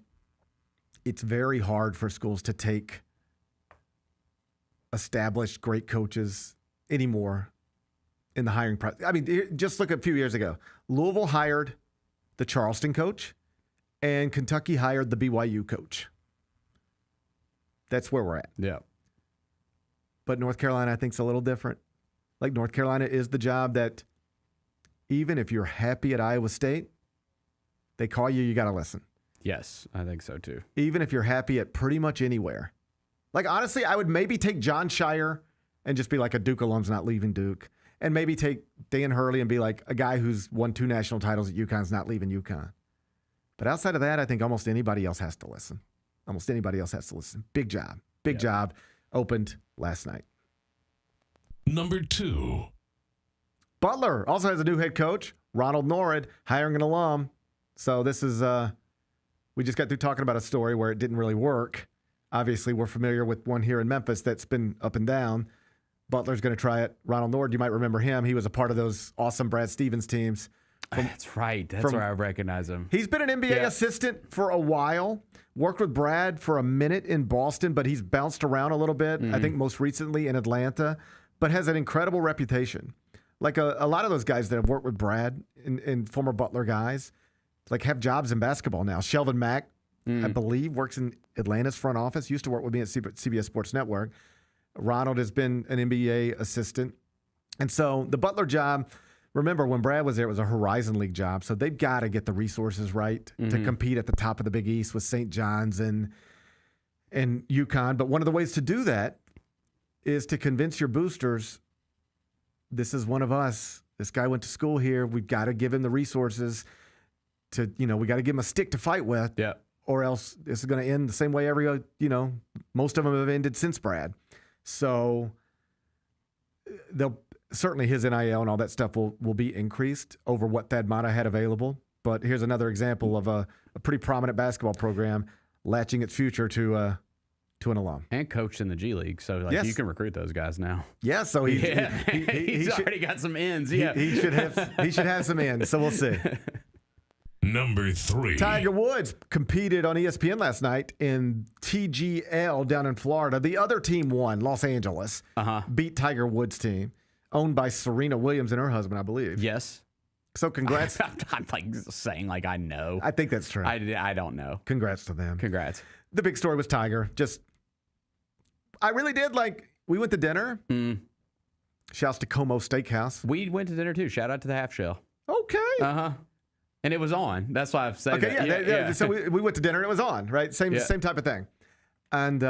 it's very hard for schools to take established great coaches anymore in the hiring process. I mean, just look at a few years ago. Louisville hired the Charleston coach and Kentucky hired the BYU coach. That's where we're at. Yeah. But North Carolina, I think, is a little different. Like, North Carolina is the job that even if you're happy at Iowa State, they call you, you got to listen. Yes, I think so too. Even if you're happy at pretty much anywhere. Like, honestly, I would maybe take John Shire and just be like, a Duke alum's not leaving Duke. And maybe take Dan Hurley and be like, a guy who's won 2 national titles at UConn's not leaving UConn. But outside of that, I think almost anybody else has to listen. Almost anybody else has to listen. Big job. Big job. Opened last night. Number 2. Butler also has a new head coach, Ronald Norrid, hiring an alum. So this is, we just got through talking about a story where it didn't really work. Obviously, we're familiar with one here in Memphis that's been up and down. Butler's going to try it. Ronald Norrid, you might remember him. He was a part of those awesome Brad Stevens teams. That's right. That's where I recognize him. He's been an NBA assistant for a while. Worked with Brad for a minute in Boston, but he's bounced around a little bit. I think most recently in Atlanta, but has an incredible reputation. Like a lot of those guys that have worked with Brad and former Butler guys, like have jobs in basketball now. Shelvin Mack, I believe, works in Atlanta's front office. Used to work with me at CBS Sports Network. Ronald has been an NBA assistant. And so the Butler job, remember when Brad was there, it was a Horizon League job. So they've got to get the resources right to compete at the top of the Big East with St. John's and UConn. But one of the ways to do that is to convince your boosters, this is one of us. This guy went to school here. We've got to give him the resources to, we got to give him a stick to fight with. Yeah. or else this is going to end the same way most of them have ended since Brad. So they'll certainly his NIL and all that stuff will be increased over what Thad Matta had available. But here's another example of a pretty prominent basketball program latching its future to an alum. And coached in the G League, so you can recruit those guys now. Yeah, so he's already got some ends. Yeah, he should have some ends. So we'll see. Number 3. Tiger Woods competed on ESPN last night in TGL down in Florida. The other team won. Los Angeles beat Tiger Woods' team, owned by Serena Williams and her husband, I believe. Yes. So congrats. I'm saying I know. I think that's true. I don't know. Congrats to them. Congrats. The big story was Tiger. I really did we went to dinner. Shouts to Como Steakhouse. We went to dinner too. Shout out to the Half Shell. Okay. And it was on. That's why I've said that. Yeah. So we went to dinner and it was on, right? Same type of thing. And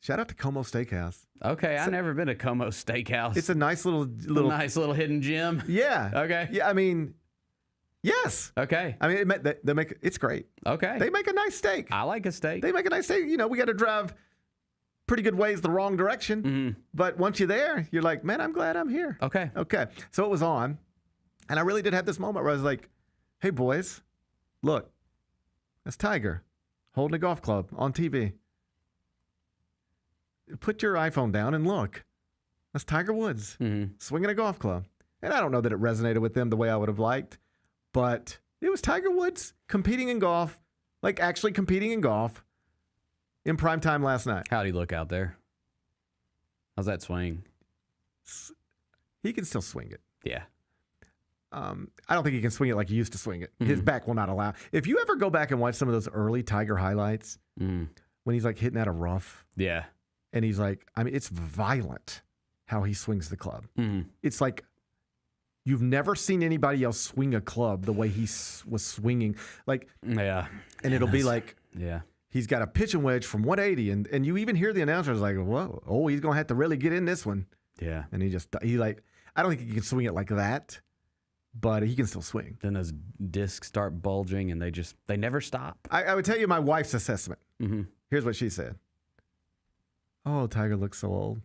shout out to Como Steakhouse. Okay, I've never been to Como Steakhouse. It's a nice little hidden gem. Yeah. Okay. Yeah, I mean, yes. Okay. I mean, it's great. Okay. They make a nice steak. I like a steak. They make a nice steak. We got to drive pretty good ways the wrong direction. But once you're there, you're like, man, I'm glad I'm here. Okay. So it was on. And I really did have this moment where I was like, hey, boys, look, that's Tiger holding a golf club on TV. Put your iPhone down and look. That's Tiger Woods swinging a golf club. And I don't know that it resonated with them the way I would have liked, but it was Tiger Woods competing in golf, actually competing in golf in prime time last night. How'd he look out there? How's that swing? He can still swing it. Yeah. I don't think he can swing it like he used to swing it. His back will not allow. If you ever go back and watch some of those early Tiger highlights, when he's hitting at a rough. Yeah. And he's it's violent how he swings the club. It's like you've never seen anybody else swing a club the way he was swinging. Yeah. And it'll be yeah. He's got a pitching wedge from 180. And you even hear the announcers whoa, he's going to have to really get in this one. Yeah. And I don't think he can swing it like that, but he can still swing. Then those discs start bulging and they never stop. I would tell you my wife's assessment. Here's what she said. Oh, Tiger looks so old.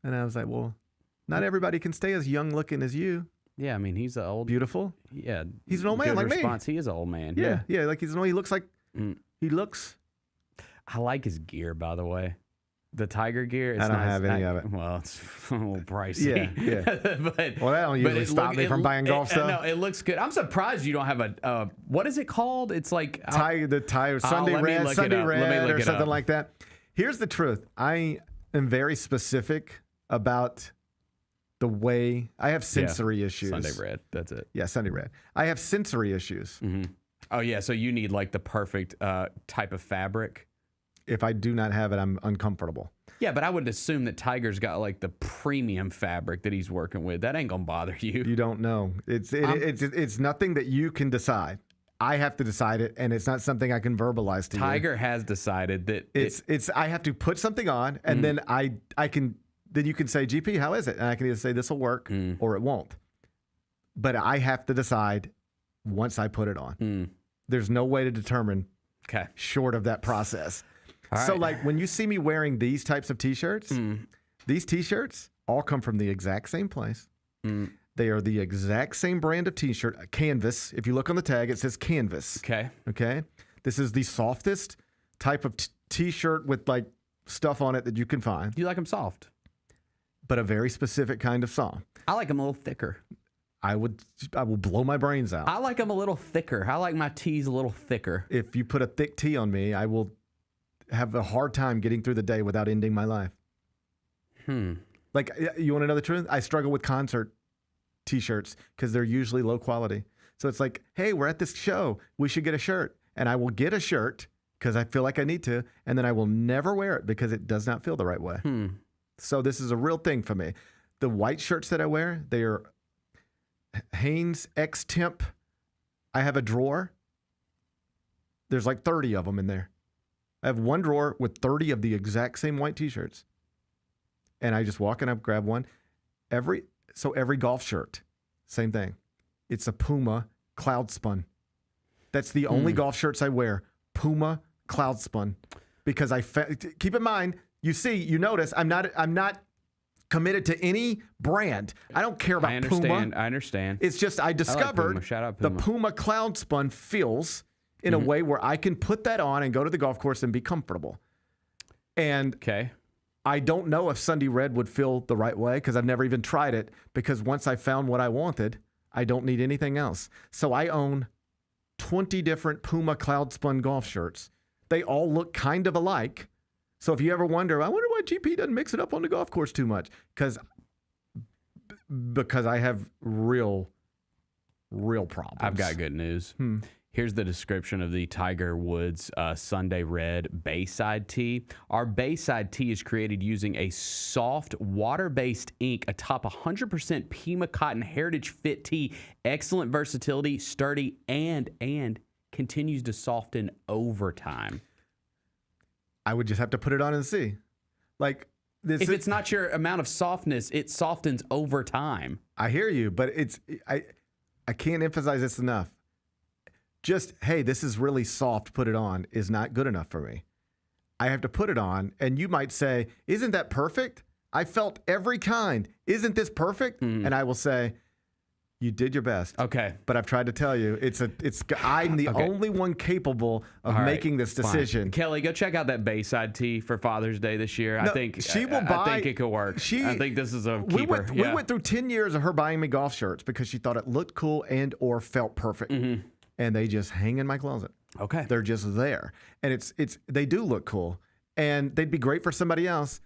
And I was like, well, not everybody can stay as young looking as you. Yeah, I mean, he's an old. Beautiful. Yeah. He's an old man like response. Me. He is an old man. Yeah. He's an old, he looks like, he looks. I like his gear, by the way. The Tiger gear. I don't have any of it. Well, it's a little pricey. Yeah. But, that don't usually stop me from buying golf stuff. No, it looks good. I'm surprised you don't have a, what is it called? It's like. The Tiger, Sunday Red, or something like that. Here's the truth. I am very specific about the way I have sensory issues. Sunday Red. That's it. Yeah, Sunday Red. I have sensory issues. Oh, yeah. So you need the perfect type of fabric. If I do not have it, I'm uncomfortable. Yeah, but I would assume that Tiger's got the premium fabric that he's working with. That ain't going to bother you. You don't know. It's nothing that you can decide. I have to decide it, and it's not something I can verbalize to you. Tiger has decided that I have to put something on, and then then you can say, GP, how is it? And I can either say this will work or it won't. But I have to decide once I put it on. There's no way to determine short of that process. So when you see me wearing these types of T-shirts, these T-shirts all come from the exact same place. They are the exact same brand of T-shirt, Canvas. If you look on the tag, it says Canvas. Okay. This is the softest type of T-shirt with stuff on it that you can find. You like them soft? But a very specific kind of soft. I like them a little thicker. I will blow my brains out. I like them a little thicker. I like my tees a little thicker. If you put a thick tee on me, I will have a hard time getting through the day without ending my life. You want to know the truth? I struggle with concert T-shirts because they're usually low quality. So it's hey, we're at this show. We should get a shirt. And I will get a shirt because I feel like I need to. And then I will never wear it because it does not feel the right way. So this is a real thing for me. The white shirts that I wear, they are Hanes X Temp. I have a drawer. There's 30 of them in there. I have one drawer with 30 of the exact same white T-shirts. And I just walk in, I grab one. Every golf shirt, same thing. It's a Puma Cloud Spun. That's the only golf shirts I wear. Puma Cloud Spun. Because keep in mind, you notice I'm not committed to any brand. I don't care about Puma. I understand. It's just I discovered like Shout out Puma. The Puma Cloud Spun feels in a way where I can put that on and go to the golf course and be comfortable. And I don't know if Sunday Red would feel the right way because I've never even tried it, because once I found what I wanted, I don't need anything else. So I own 20 different Puma Cloud Spun golf shirts. They all look kind of alike. So if you ever wonder, I wonder why GP doesn't mix it up on the golf course too much, because I have real problems. I've got good news. Here's the description of the Tiger Woods Sunday Red Bayside tee. Our Bayside tee is created using a soft water-based ink atop 100% Pima cotton heritage fit tee. Excellent versatility, sturdy, and continues to soften over time. I would just have to put it on and see. Like this, if it's not your amount of softness, it softens over time. I hear you, but I can't emphasize this enough. Just, hey, this is really soft, put it on, is not good enough for me. I have to put it on, and you might say, isn't that perfect? I felt every kind. Isn't this perfect? And I will say, you did your best. Okay. But I've tried to tell you, I'm the only one capable of making this decision. Fine. Kelly, go check out that Bayside tee for Father's Day this year. No, I think she will buy. I think it could work. I think this is a keeper. We went through 10 years of her buying me golf shirts because she thought it looked cool and or felt perfect. And they just hang in my closet. Okay. They're just there. And they do look cool. And they'd be great for somebody else,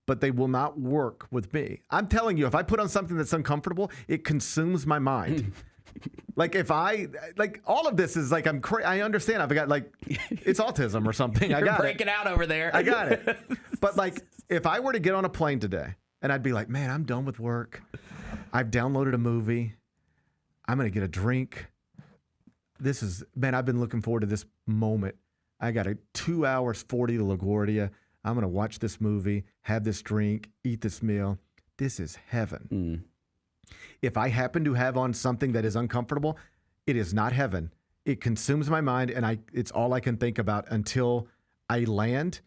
but they will not work with me. I'm telling you, if I put on something that's uncomfortable, it consumes my mind. All of this is like, I understand. I've got it's autism or something. You're I got breaking out over there. I got it. But if I were to get on a plane today and I'd be like, man, I'm done with work. I've downloaded a movie. I'm going to get a drink. I've been looking forward to this moment. I got a 2 hours 40 to LaGuardia. I'm going to watch this movie, have this drink, eat this meal. This is heaven. If I happen to have on something that is uncomfortable, it is not heaven. It consumes my mind, and it's all I can think about until I land,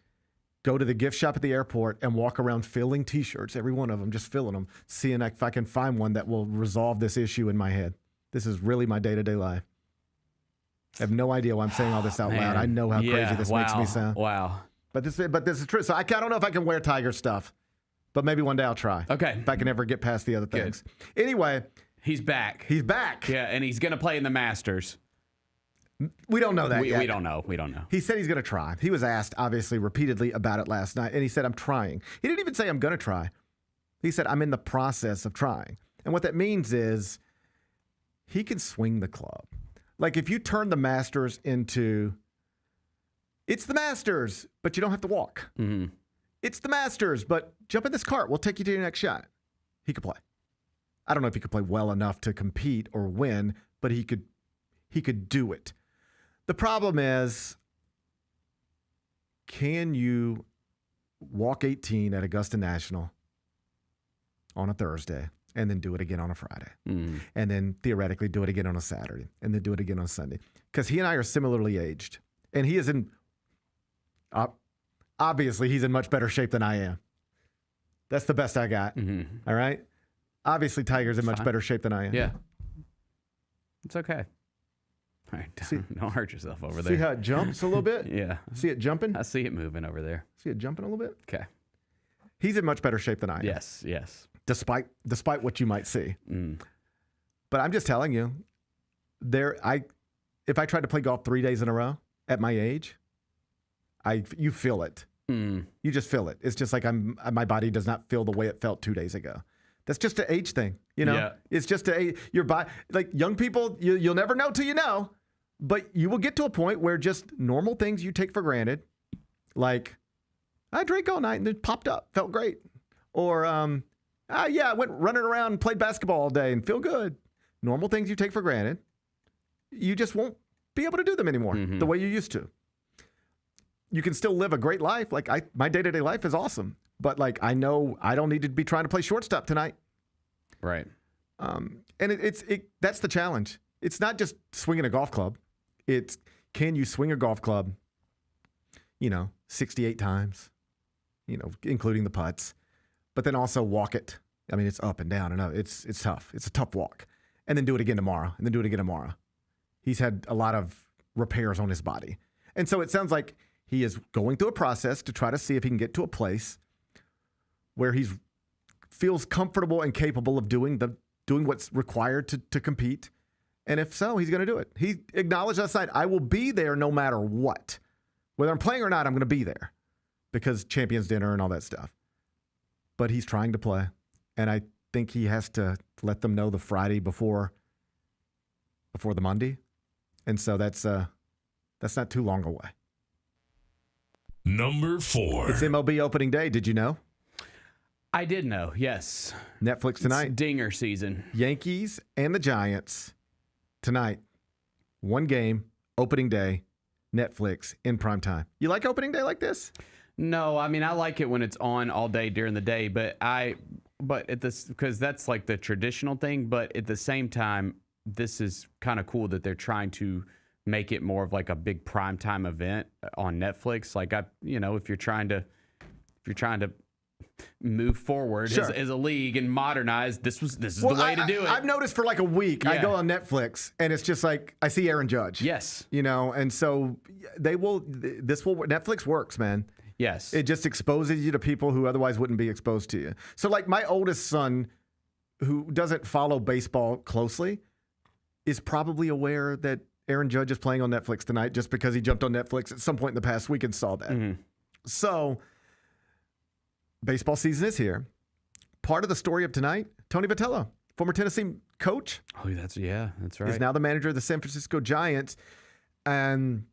go to the gift shop at the airport, and walk around filling T-shirts, every one of them, just filling them, seeing if I can find one that will resolve this issue in my head. This is really my day-to-day life. I have no idea why I'm saying all this out loud. I know how crazy this makes me sound. Wow. But this is true. So I don't know if I can wear Tiger stuff, but maybe one day I'll try. Okay. If I can ever get past the other things. Anyway. He's back. He's back. Yeah, and he's going to play in the Masters. We don't know that yet. We don't know. He said he's going to try. He was asked, obviously, repeatedly about it last night, and he said, I'm trying. He didn't even say I'm going to try. He said, I'm in the process of trying. And what that means is he can swing the club. Like if you turn the Masters into, it's the Masters, but you don't have to walk. It's the Masters, but jump in this cart. We'll take you to your next shot. He could play. I don't know if he could play well enough to compete or win, but he could do it. The problem is, can you walk 18 at Augusta National on a Thursday and then do it again on a Friday, and then theoretically do it again on a Saturday, and then do it again on Sunday? Because he and I are similarly aged, and he is obviously he's in much better shape than I am. That's the best I got. All right? Obviously, Tiger's in much better shape than I am. Yeah. It's okay. All right, don't hurt yourself over there. See how it jumps a little bit? Yeah. See it jumping? I see it moving over there. See it jumping a little bit? Okay. He's in much better shape than I am. Yes. Despite what you might see. But I'm just telling you, if I tried to play golf 3 days in a row at my age, you feel it. You just feel it. It's just like my body does not feel the way it felt 2 days ago. That's just an age thing, you know. Yeah. It's just your body. Like young people, you'll never know till you know, but you will get to a point where just normal things you take for granted, like I drank all night and it popped up, felt great, or I went running around and played basketball all day and feel good. Normal things you take for granted, you just won't be able to do them anymore the way you used to. You can still live a great life. Like my day-to-day life is awesome. But like I know I don't need to be trying to play shortstop tonight. Right. And that's the challenge. It's not just swinging a golf club. It's, can you swing a golf club, 68 times, including the putts, but then also walk it. I mean, it's up and down and up. It's tough. It's a tough walk. And then do it again tomorrow, and then do it again tomorrow. He's had a lot of repairs on his body. And so it sounds like he is going through a process to try to see if he can get to a place where he feels comfortable and capable of doing what's required to compete. And if so, he's going to do it. He acknowledged last night, I will be there no matter what. Whether I'm playing or not, I'm going to be there because Champions Dinner and all that stuff. But he's trying to play. And I think he has to let them know the Friday before the Monday. And so that's not too long away. Number 4. It's MLB Opening Day. Did you know? I did know, yes. Netflix tonight. It's dinger season. Yankees and the Giants tonight. One game, opening day, Netflix in prime time. You like opening day like this? No, I mean, I like it when it's on all day during the day, but at this, because that's like the traditional thing, but at the same time, this is kind of cool that they're trying to make it more of like a big primetime event on Netflix. Like if you're trying to move forward sure. as a league and modernize, this is the way to do it. I've noticed for like a week, I go on Netflix and it's just like I see Aaron Judge. Yes. And so Netflix works, man. Yes. It just exposes you to people who otherwise wouldn't be exposed to you. So like my oldest son, who doesn't follow baseball closely, is probably aware that Aaron Judge is playing on Netflix tonight just because he jumped on Netflix at some point in the past week and saw that. Mm-hmm. So baseball season is here. Part of the story of tonight, Tony Vitello, former Tennessee coach. Oh, that's right. Is now the manager of the San Francisco Giants. And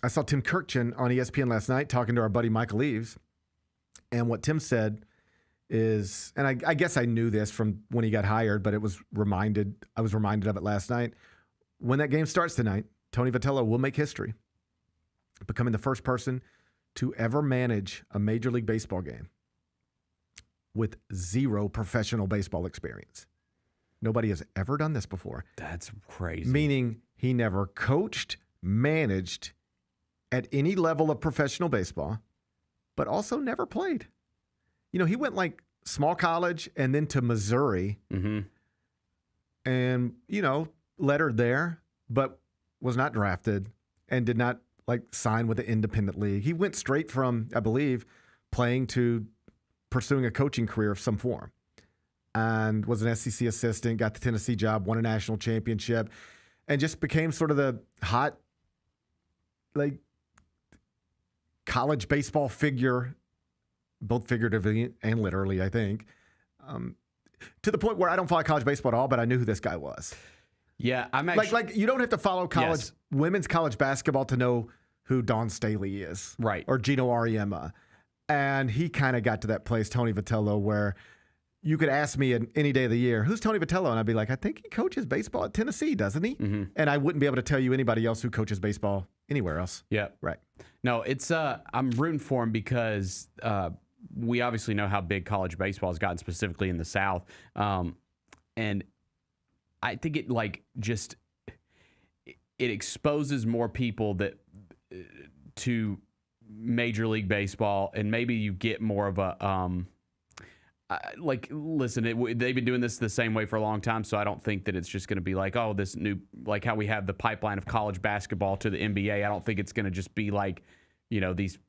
I saw Tim Kirkchin on ESPN last night talking to our buddy Michael Eaves. And what Tim said is, and I guess I knew this from when he got hired, but I was reminded of it last night. When that game starts tonight, Tony Vitello will make history, becoming the first person to ever manage a Major League Baseball game with 0 professional baseball experience. Nobody has ever done this before. That's crazy. Meaning he never coached, managed at any level of professional baseball, but also never played. He went like small college and then to Missouri and, lettered there, but was not drafted and did not sign with the independent league. He went straight from, I believe, playing to pursuing a coaching career of some form and was an SEC assistant, got the Tennessee job, won a national championship, and just became sort of the hot, college baseball figure, both figuratively and literally, I think, to the point where I don't follow college baseball at all, but I knew who this guy was. Yeah, I'm actually... you don't have to follow women's college basketball to know who Dawn Staley is. Right. Or Gino Auriemma. And he kind of got to that place, Tony Vitello, where you could ask me any day of the year, who's Tony Vitello? And I'd be like, I think he coaches baseball at Tennessee, doesn't he? Mm-hmm. And I wouldn't be able to tell you anybody else who coaches baseball anywhere else. Yeah. Right. No, it's I'm rooting for him because we obviously know how big college baseball has gotten, specifically in the South. And I think it it exposes more people to Major League Baseball, and maybe you get more of a listen. They've been doing this the same way for a long time, so I don't think that it's just going to be like, oh, this new, like how we have the pipeline of college basketball to the NBA. I don't think it's going to just be like, these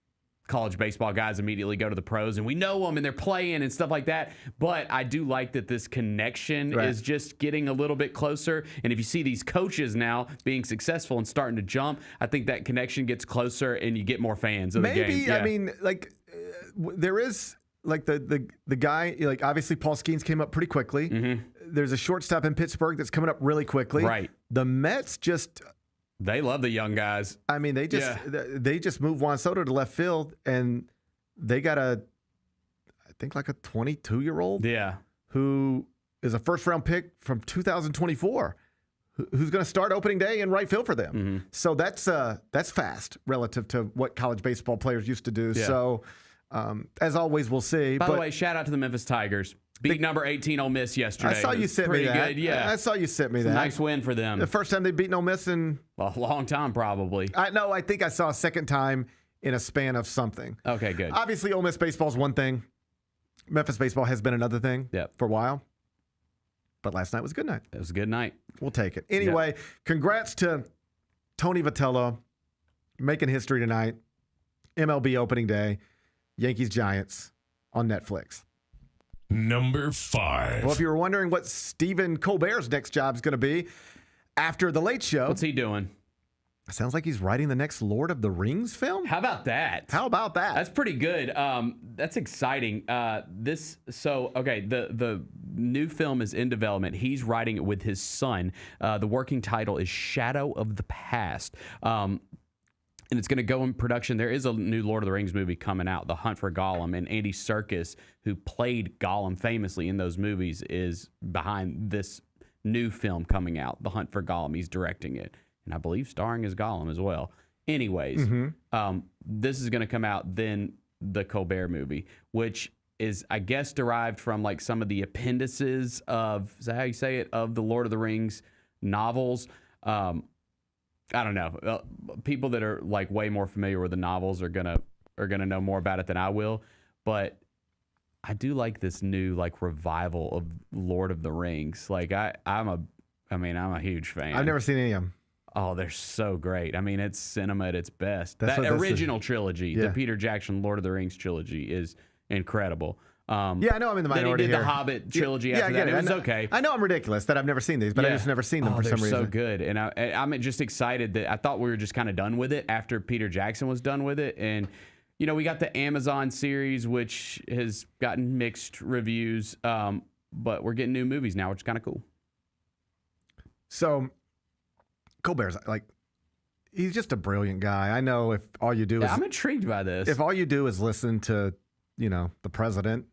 college baseball guys immediately go to the pros and we know them and they're playing and stuff like that. But I do like that this connection is just getting a little bit closer. And if you see these coaches now being successful and starting to jump, I think that connection gets closer and you get more fans of the game. Maybe, I mean, there is the guy, obviously Paul Skeens came up pretty quickly. Mm-hmm. There's a shortstop in Pittsburgh that's coming up really quickly. Right. The Mets they love the young guys. I mean, they just moved Juan Soto to left field, and they got I think a 22-year-old who is a first-round pick from 2024 who's going to start opening day in right field for them. Mm-hmm. So that's fast relative to what college baseball players used to do. Yeah. So As always, we'll see. By the way, shout out to the Memphis Tigers. Beat number 18 Ole Miss yesterday. I saw you sent me that. Good, yeah. I saw you sent me that. Nice win for them. The first time they beat Ole Miss in a long time, probably. I think I saw a second time in a span of something. Okay, good. Obviously, Ole Miss baseball is one thing. Memphis baseball has been another thing for a while. But last night was a good night. It was a good night. We'll take it. Anyway, congrats to Tony Vitello making history tonight. MLB opening day. Yankees-Giants on Netflix. Number 5. Well, if you were wondering what Stephen Colbert's next job is going to be after The Late Show. What's he doing? Sounds like he's writing the next Lord of the Rings film. How about that? That's pretty good. That's exciting. The new film is in development. He's writing it with his son. The working title is Shadow of the Past. And it's going to go in production. There is a new Lord of the Rings movie coming out, The Hunt for Gollum, and Andy Serkis, who played Gollum famously in those movies, is behind this new film coming out, The Hunt for Gollum. He's directing it, and I believe starring as Gollum as well. Anyways, this is going to come out, then the Colbert movie, which is, I guess, derived from like some of the appendices of, is that how you say it, of the Lord of the Rings novels. I don't know. People that are like way more familiar with the novels are gonna know more about it than I will. But I do like this new like revival of Lord of the Rings. Like I'm a huge fan. I've never seen any of them. Oh, they're so great. I mean, it's cinema at its best. That original trilogy, the Peter Jackson Lord of the Rings trilogy, is incredible. I know I'm in the minority then he did here. the Hobbit trilogy after that. It was okay. I know I'm ridiculous that I've never seen these, but I've just never seen them for some reason. They're so good. And I'm just excited that I thought we were just kind of done with it after Peter Jackson was done with it. And, you know, we got the Amazon series, which has gotten mixed reviews, but we're getting new movies now, which is kind of cool. So, Colbert's like, he's just a brilliant guy. I know if all you do is... I'm intrigued by this. If all you do is listen to, you know, the president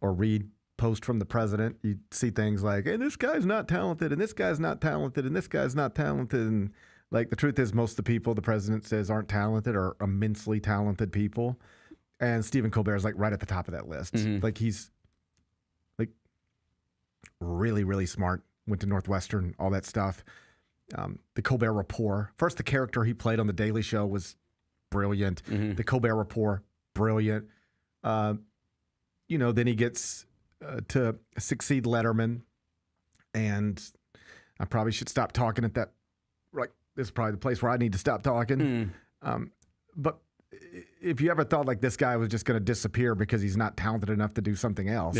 or read post from the president, you see things like, hey, this guy's not talented, and this guy's not talented, and this guy's not talented. And like the truth is, most of the people the president says aren't talented are immensely talented people. And Stephen Colbert is like right at the top of that list. Like he's like really, really smart, went to Northwestern, all that stuff. The Colbert Report. First, the character he played on The Daily Show was brilliant. The Colbert Report, brilliant. You know, then he gets to succeed Letterman, and I probably should stop talking at that. Right, this is probably the place where I need to stop talking. But if you ever thought like this guy was just going to disappear because he's not talented enough to do something else,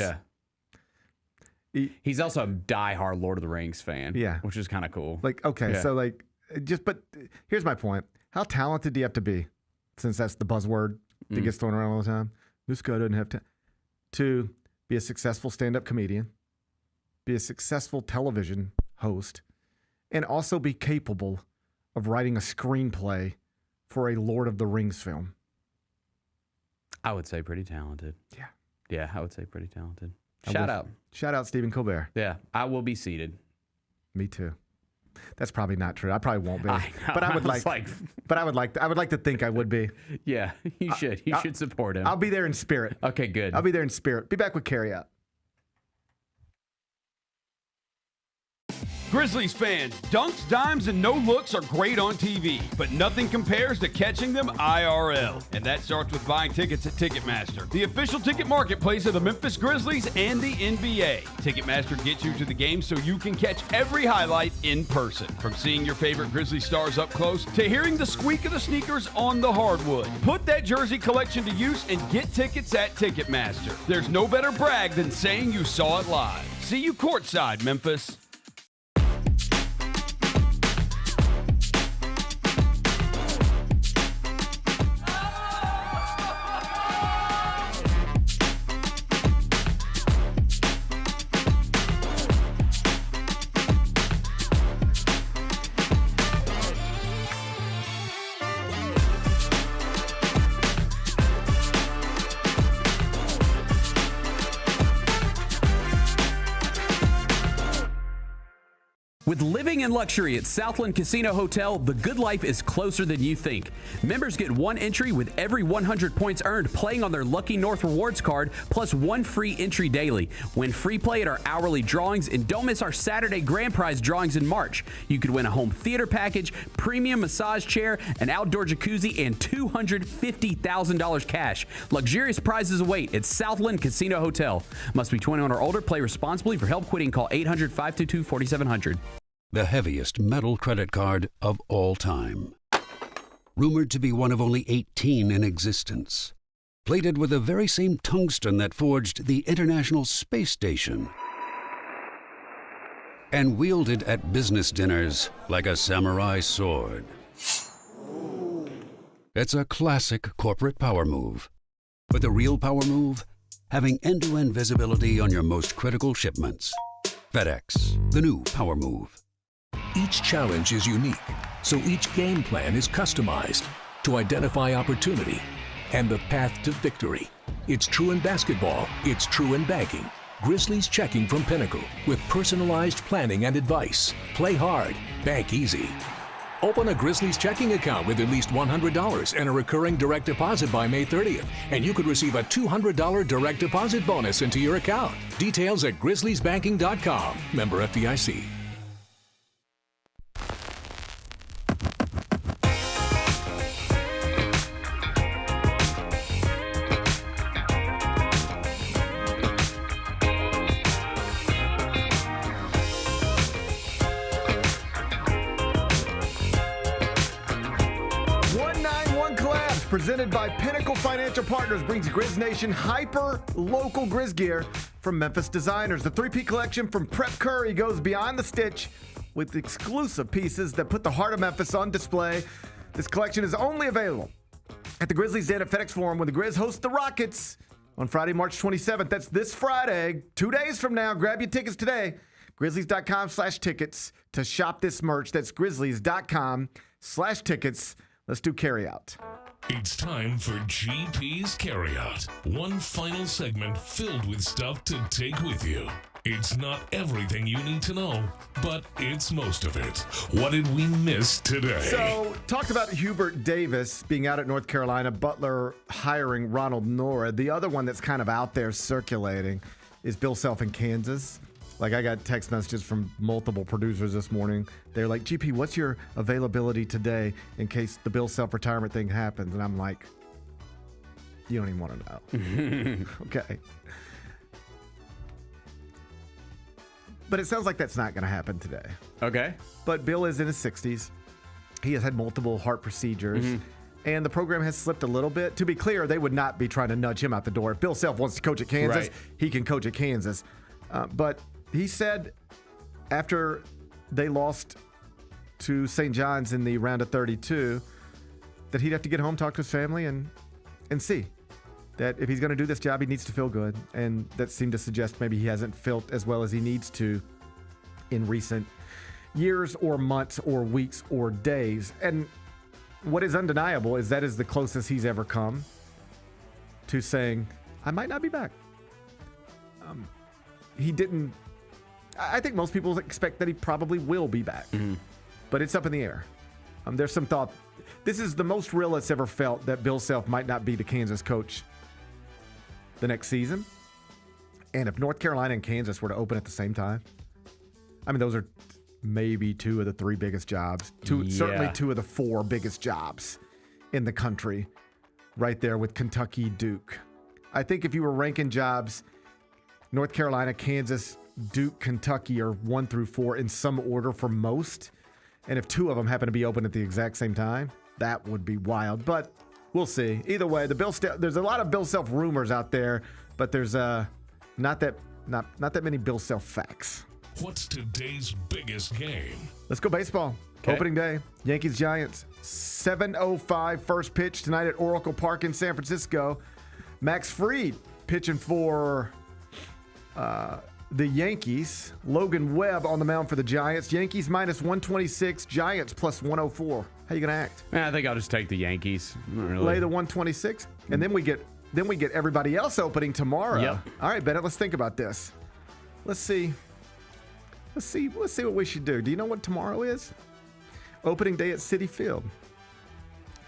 he's also a diehard Lord of the Rings fan, which is kind of cool. Like, okay, so like, but here's my point: how talented do you have to be? Since that's the buzzword that gets thrown around all the time. This guy doesn't have to be a successful stand-up comedian, be a successful television host, and also be capable of writing a screenplay for a Lord of the Rings film. I would say pretty talented. Yeah, I would say pretty talented. Shout out Stephen Colbert. Yeah, I will be seated. Me too. That's probably not true. I probably won't be. I know, but I would I would like to think I would be. Yeah, you should. You should support him. I'll be there in spirit. Okay, good. I'll be there in spirit. Be back with Carry Out. Grizzlies fans, dunks, dimes, and no-looks are great on TV, but nothing compares to catching them IRL. And that starts with buying tickets at Ticketmaster, the official ticket marketplace of the Memphis Grizzlies and the NBA. Ticketmaster gets you to the game so you can catch every highlight in person. From seeing your favorite Grizzly stars up close to hearing the squeak of the sneakers on the hardwood. Put that jersey collection to use and get tickets at Ticketmaster. There's no better brag than saying you saw it live. See you courtside, Memphis. With living in luxury at Southland Casino Hotel, the good life is closer than you think. Members get 1 entry with every 100 points earned playing on their Lucky North Rewards card, plus 1 free entry daily. Win free play at our hourly drawings, and don't miss our Saturday grand prize drawings in March. You could win a home theater package, premium massage chair, an outdoor jacuzzi, and $250,000 cash. Luxurious prizes await at Southland Casino Hotel. Must be 21 or older. Play responsibly. For help quitting, call 800-522-4700. The heaviest metal credit card of all time. Rumored to be one of only 18 in existence. Plated with the very same tungsten that forged the International Space Station. And wielded at business dinners like a samurai sword. It's a classic corporate power move. But the real power move? Having end-to-end visibility on your most critical shipments. FedEx, the new power move. Each challenge is unique, so each game plan is customized to identify opportunity and the path to victory. It's true in basketball, it's true in banking. Grizzlies Checking from Pinnacle with personalized planning and advice. Play hard, bank easy. Open a Grizzlies checking account with at least $100 and a recurring direct deposit by May 30th, and you could receive a $200 direct deposit bonus into your account. Details at grizzliesbanking.com. Member FDIC. Presented by Pinnacle Financial Partners, brings Grizz Nation hyper-local Grizz gear from Memphis designers. The three-peat collection from Prep Curry goes beyond the stitch with exclusive pieces that put the heart of Memphis on display. This collection is only available at the Grizzlies Den at FedEx Forum when the Grizz host the Rockets on Friday, March 27th. That's this Friday, 2 days from now. Grab your tickets today. Grizzlies.com/tickets to shop this merch. That's Grizzlies.com/tickets. Let's do carryout. It's time for GP's Carryout. One final segment filled with stuff to take with you. It's not everything you need to know, but it's most of it. What did we miss today? So, talked about Hubert Davis being out at North Carolina, Butler hiring Ronald Nora. The other one that's kind of out there circulating is Bill Self in Kansas. Like, I got text messages from multiple producers this morning. They're like, GP, what's your availability today in case the Bill Self retirement thing happens? And I'm like, you don't even want to know. Okay. But it sounds like that's not going to happen today. Okay. But Bill is in his 60s. He has had multiple heart procedures. And the program has slipped a little bit. To be clear, they would not be trying to nudge him out the door. If Bill Self wants to coach at Kansas, he can coach at Kansas. But he said after they lost to St. John's in the round of 32 that he'd have to get home, talk to his family, and see that if he's going to do this job, he needs to feel good. And that seemed to suggest maybe he hasn't felt as well as he needs to in recent years or months or weeks or days. And what is undeniable is that is the closest he's ever come to saying, I might not be back. He didn't. I think most people expect that he probably will be back, but it's up in the air. There's some thought. This is the most real it's ever felt that Bill Self might not be the Kansas coach the next season. And if North Carolina and Kansas were to open at the same time, I mean, those are maybe 2 of the 3 biggest jobs. Certainly 2 of the 4 biggest jobs in the country, right there with Kentucky, Duke. I think if you were ranking jobs, North Carolina, Kansas, Duke, Kentucky are 1 through 4 in some order for most. And if 2 of them happen to be open at the exact same time, that would be wild. But we'll see. Either way, there's a lot of Bill Self rumors out there, but there's not that many Bill Self facts. What's today's biggest game? Let's go baseball. Okay. Opening day, Yankees-Giants. 7:05 first pitch tonight at Oracle Park in San Francisco. Max Fried pitching for the Yankees. Logan Webb on the mound for the Giants. Yankees minus 126, Giants plus 104. How you going to act? I think I'll just take the Yankees. Lay the 126, and then we get everybody else opening tomorrow. Yep. All right, Bennett, let's think about this. Let's see. Let's see what we should do. Do you know what tomorrow is? Opening day at Citi Field.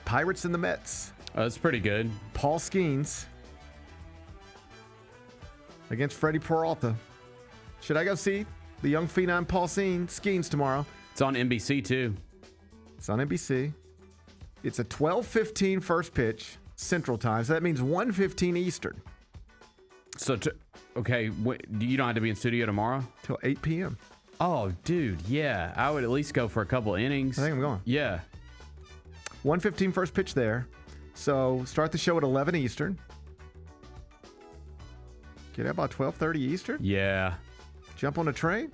Pirates and the Mets. Oh, that's pretty good. Paul Skeens against Freddie Peralta. Should I go see the young phenom Paul Skeens tomorrow? It's on NBC too. It's on NBC. It's a 12:15 first pitch Central Time, so that means 1:15 Eastern. So, okay, you don't have to be in studio tomorrow? Till 8 p.m. Oh, dude, yeah. I would at least go for a couple innings. I think I'm going. Yeah. 1:15 first pitch there. So start the show at 11 Eastern. Get out about 12:30 Eastern. Yeah. Jump on a train.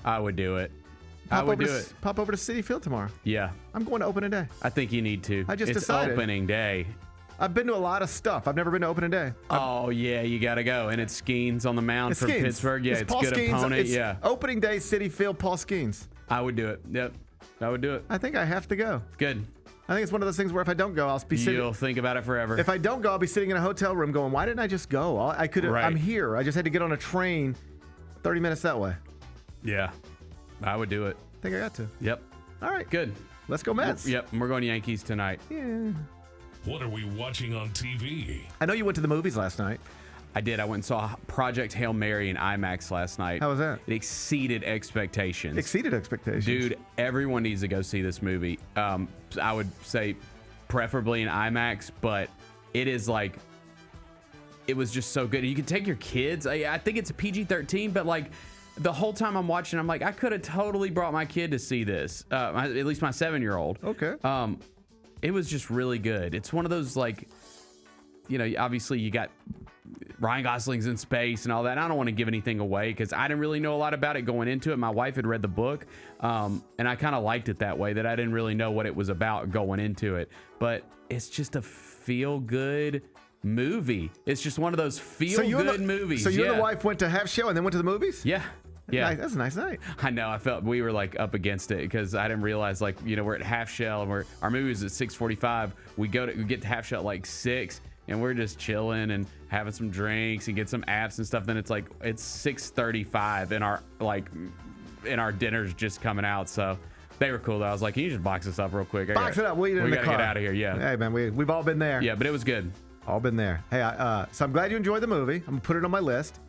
I would do it. I would do it. Pop over to Citi Field tomorrow. Yeah. I'm going to opening day. I think you need to. I just it's decided. Opening day. I've been to a lot of stuff. I've never been to opening day. Oh, yeah, you got to go. And it's Skeens on the mound from Skeens. Pittsburgh. Yeah, it's Paul good Skeens. opponent. It's yeah. Opening day, Citi Field, Paul Skeens. I would do it. Yep. I would do it. I think I have to go. Good. I think it's one of those things where if I don't go, I'll be sitting. You'll think about it forever. If I don't go, I'll be sitting in a hotel room going, why didn't I just go? I could have. Right. I'm here. I just had to get on a train 30 minutes that way. Yeah. I would do it. I think I got to. Yep. All right. Good. Let's go Mets. Yep. And we're going Yankees tonight. Yeah. What are we watching on TV? I know you went to the movies last night. I did. I went and saw Project Hail Mary in IMAX last night. How was that? It exceeded expectations. Exceeded expectations. Dude, everyone needs to go see this movie. I would say preferably in IMAX, but it is like, it was just so good. You can take your kids. I think it's a PG-13, but like the whole time I'm watching, I'm like, I could have totally brought my kid to see this. At least my 7-year-old. Okay. It was just really good. It's one of those, like, you know, obviously you got Ryan Gosling's in space and all that. I don't want to give anything away because I didn't really know a lot about it going into it. My wife had read the book, and I kind of liked it that way, that I didn't really know what it was about going into it. But it's just a feel-good movie. It's just one of those feel-good movies. So you and the wife went to half show and then went to the movies? Yeah. Yeah, that's a nice night. I know. I felt we were like up against it because I didn't realize, like, you know, we're at half shell and our movie was at 6:45. We get to half shell at like 6, and we're just chilling and having some drinks and get some apps and stuff. Then it's 6:35 and our dinner's just coming out. So they were cool. I was like, can you just box this up real quick? Box it up. We gotta get out of here. Yeah. Hey man, we've all been there. Yeah, but it was good. All been there. Hey, so I'm glad you enjoyed the movie. I'm gonna put it on my list.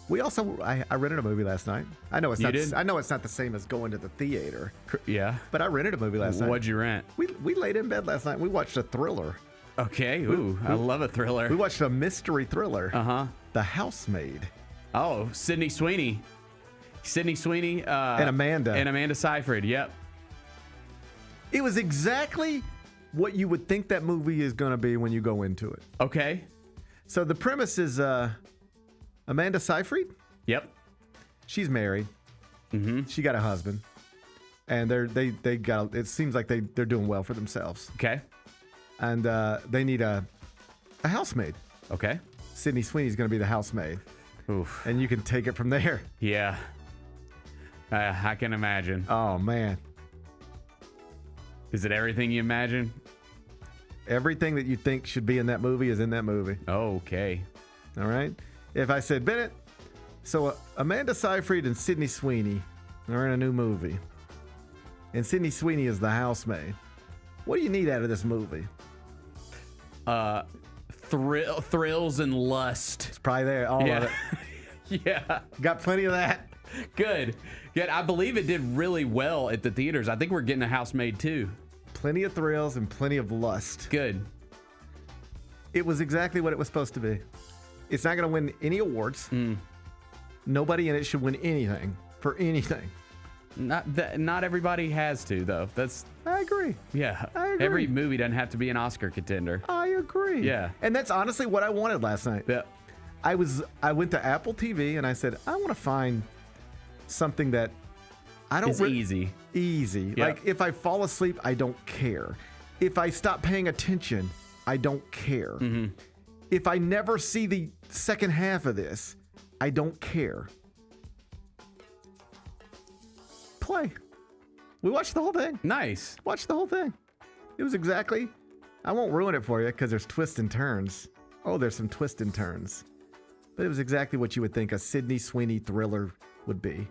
We also, I rented a movie last night. I know it's not. I know it's not the same as going to the theater. Yeah. But I rented a movie last night. What'd you rent? We laid in bed last night. We watched a thriller. Okay. Ooh, I love a thriller. We watched a mystery thriller. Uh-huh. The Housemaid. Oh, Sydney Sweeney. And Amanda. And Amanda Seyfried. Yep. It was exactly what you would think that movie is going to be when you go into it. Okay. So the premise is Amanda Seyfried. Yep. She's married. Mm-hmm. She got a husband, and they got. It seems like they're doing well for themselves. Okay. And they need a housemaid. Okay. Sydney Sweeney's going to be the housemaid. Oof. And you can take it from there. Yeah. I can imagine. Oh man. Is it everything you imagine? Everything that you think should be in that movie is in that movie. Okay. All right. If I said, Bennett, so Amanda Seyfried and Sydney Sweeney are in a new movie, and Sydney Sweeney is the housemaid. What do you need out of this movie? Thrills and lust. It's probably there. All of it. Yeah. Got plenty of that. Good. I believe it did really well at the theaters. I think we're getting a housemaid too. Plenty of thrills and plenty of lust. Good. It was exactly what it was supposed to be. It's not going to win any awards. Nobody in it should win anything for anything. Not everybody has to, though. I agree. Yeah. I agree. Every movie doesn't have to be an Oscar contender. I agree. Yeah. And that's honestly what I wanted last night. Yeah. I went to Apple TV and I said, I want to find something that I don't. It's easy. Easy. Yep. Like if I fall asleep, I don't care. If I stop paying attention, I don't care. Mm-hmm. If I never see the second half of this, I don't care. Play. We watched the whole thing. Nice. Watched the whole thing. It was exactly. I won't ruin it for you because there's twists and turns. Oh, there's some twists and turns. But it was exactly what you would think a Sydney Sweeney thriller would be.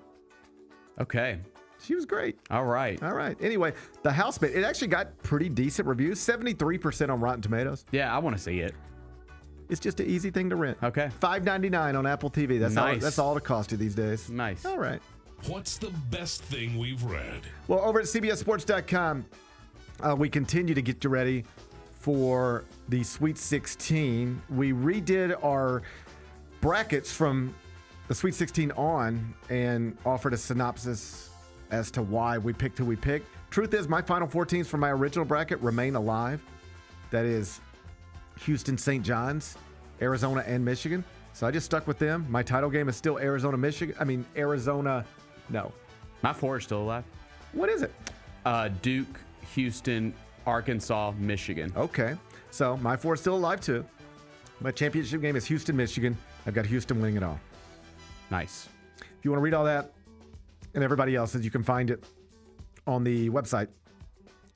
Okay. She was great. All right. All right. Anyway, The Housemaid, it actually got pretty decent reviews, 73% on Rotten Tomatoes. Yeah, I want to see it. It's just an easy thing to rent. Okay. $5.99 on Apple TV. That's all it costs you these days. Nice. All right. What's the best thing we've read? Well, over at CBSSports.com, we continue to get you ready for the Sweet 16. We redid our brackets from the Sweet 16 on and offered a synopsis as to why we picked who we picked. Truth is, my final four teams from my original bracket remain alive. That is Houston, St. John's, Arizona, and Michigan. So I just stuck with them. My title game is still Arizona, Michigan. No. My four is still alive. What is it? Duke, Houston, Arkansas, Michigan. Okay. So my four is still alive too. My championship game is Houston, Michigan. I've got Houston winning it all. Nice. If you want to read all that and everybody else's, you can find it on the website,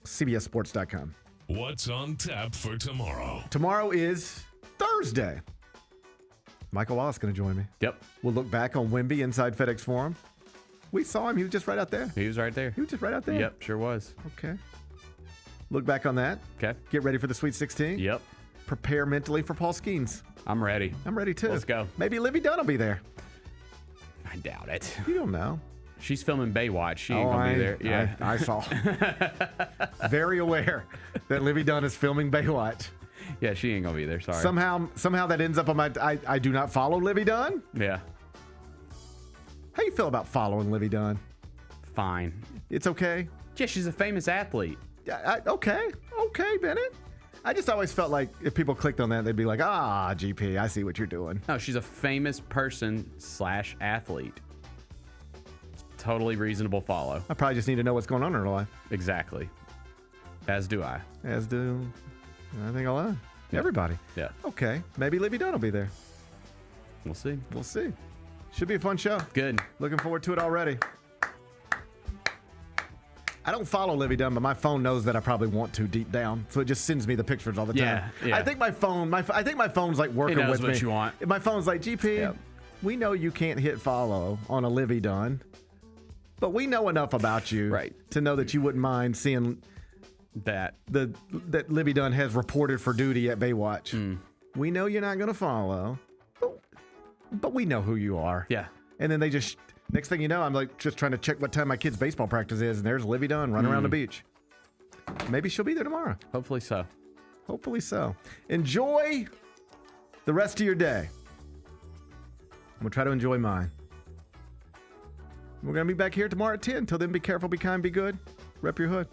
cbssports.com. What's on tap for tomorrow? Tomorrow is Thursday. Michael Wallace is going to join me. Yep. We'll look back on Wemby inside FedEx Forum. We saw him. He was just right out there. He was right there. He was just right out there. Yep, sure was. Okay. Look back on that. Okay. Get ready for the Sweet 16. Yep. Prepare mentally for Paul Skeens. I'm ready. I'm ready too. Let's go. Maybe Livy Dunn will be there. I doubt it. You don't know. She's filming Baywatch. She ain't going to be there. Yeah. I saw. Very aware that Livy Dunn is filming Baywatch. Yeah, she ain't going to be there. Sorry. Somehow that ends up on my... I do not follow Livy Dunn. Yeah. How you feel about following Livy Dunn? Fine. It's okay? Yeah, she's a famous athlete. Okay, Bennett. I just always felt like if people clicked on that, they'd be like, GP, I see what you're doing. No, she's a famous person / athlete. Totally reasonable follow. I probably just need to know what's going on in her life. Exactly. As do I. As do, I think I'll everybody. Yeah. Okay, maybe Livy Dunn will be there. We'll see. We'll see. Should be a fun show. Good. Looking forward to it already. I don't follow Livy Dunn, but my phone knows that I probably want to deep down, so it just sends me the pictures all the time. Yeah. I think my phone's like working it knows with me. what you want. My phone's like, GP, we know you can't hit follow on a Livy Dunn, but we know enough about you to know that you wouldn't mind seeing that Livy Dunn has reported for duty at Baywatch. We know you're not going to follow, but we know who you are. Yeah. And then they just... Next thing you know, I'm like just trying to check what time my kid's baseball practice is, and there's Livy Dunn running around the beach. Maybe she'll be there tomorrow. Hopefully so. Hopefully so. Enjoy the rest of your day. I'm going to try to enjoy mine. We're going to be back here tomorrow at 10. Till then, be careful, be kind, be good. Rep your hood.